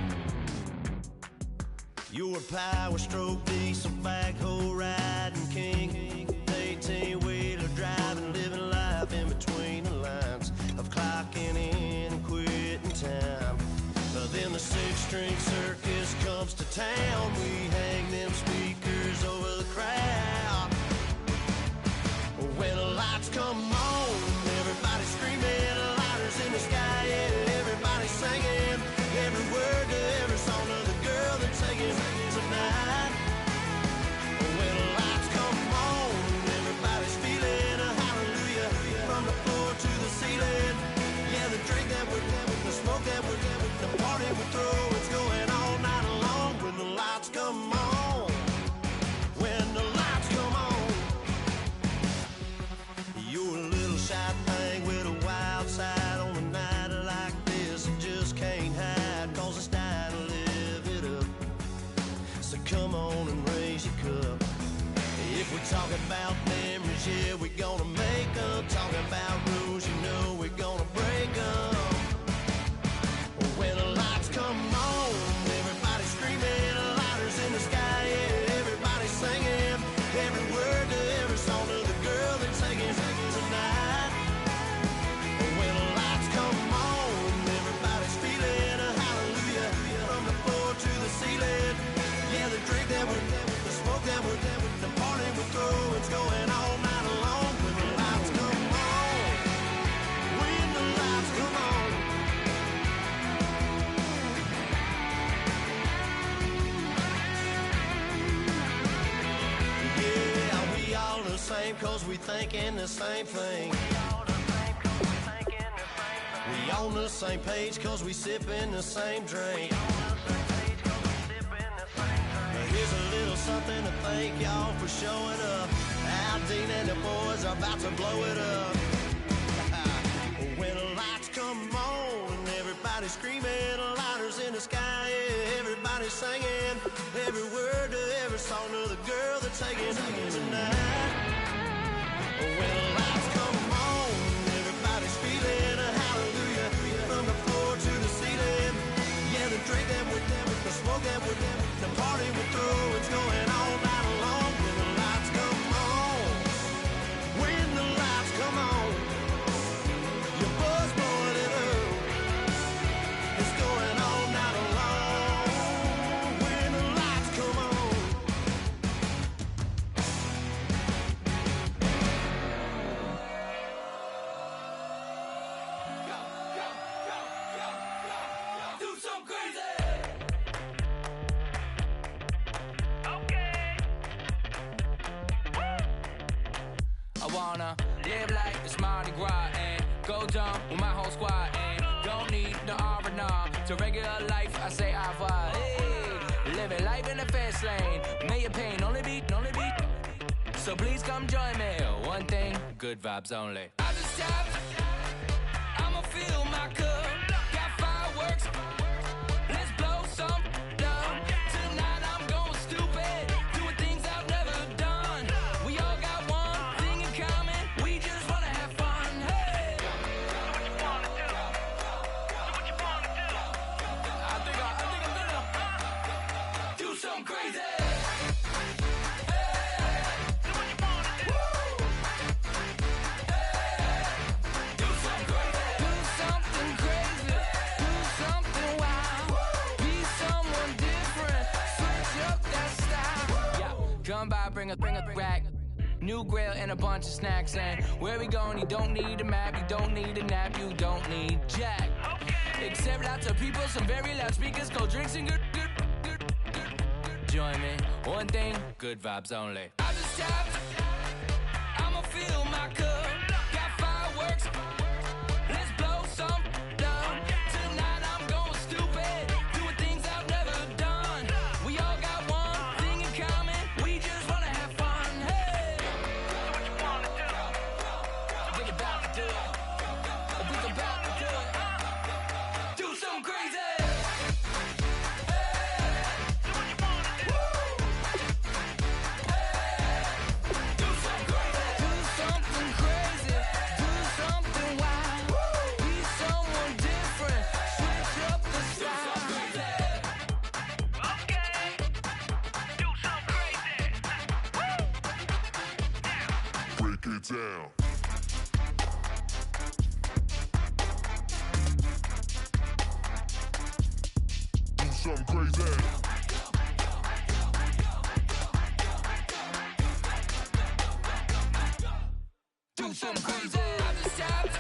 You're a power stroke, diesel backhoe riding king, 18-wheeler driving, living life in between the lines of clocking in and quitting time. Then the six-string circus comes to town. We hang them speakers over the crowd. When the lights come on, everybody's screaming, lighters in the sky, yeah, everybody's singing every word to every song of the girl they're taking tonight. When the lights come on, everybody's feeling a hallelujah from the floor to the ceiling. Yeah, the drink that we're having, the smoke that we're having, the party we throw, it's going all night long. When the lights come on, when the lights come on. You're a little shy thing with a wild side on a night like this. You just can't hide, cause it's time to live it up. So come on and raise your cup. If we talk about memories, yeah, we're gonna make them. Talking about rules, you know we're gonna break them. When the lights come on, everybody's screaming, lighters in the sky, yeah, everybody's singing every word to every song of the girl they're taking tonight. When the lights come on, everybody's feeling a hallelujah from the floor to the ceiling. Yeah, the drink that we're having, the smoke that we're having, the party we throw, it's going all night long. When the lights come on, when the lights come on. Yeah, we all the same cause we thinking the same thing. We on the same page cause we sipping the same drink. Here's a little something to thank y'all for showing up. Al Dean and the boys are about to blow it up. When the lights come on, everybody's screaming, lighters in the sky, yeah, everybody's singing every word to every song of the girl they're taking tonight. When the lights come on, everybody's feeling a hallelujah from the floor to the ceiling. Yeah, the drink that we're having, the smoke that we're having, the party we throw, it's going all night long. When the lights come on. I wanna live like it's Mardi Gras and go dumb with my whole squad and don't need no R&R. To regular life, I say au revoir. Hey, living life in the fast lane. May your pain only be. So please come join me. One thing, good vibes only. I just stopped. I'ma fill my cup. Got fireworks. Let's blow some down. Tonight I'm going stupid. Doing things I've never done. We all got one thing in common. We just wanna have fun. Hey. Do what you wanna do. Do what you wanna do. I think I'm gonna do something crazy. Come by, bring a rack. New grill and a bunch of snacks. And where we going, you don't need a map. You don't need a nap. You don't need jack. Except out to people, some very loud speakers, cold drinks and good. Join me. One thing, good vibes only. I just stopped. I'ma fill my cup. Got fireworks. Let's blow some down. Tonight I'm going stupid. Doing things I've never done. We all got one thing in common. We just wanna have fun. Hey. Do what you wanna do. Think about to do it. Think about to do it. Do something crazy. Down. Do something crazy. Do something crazy. I just stopped.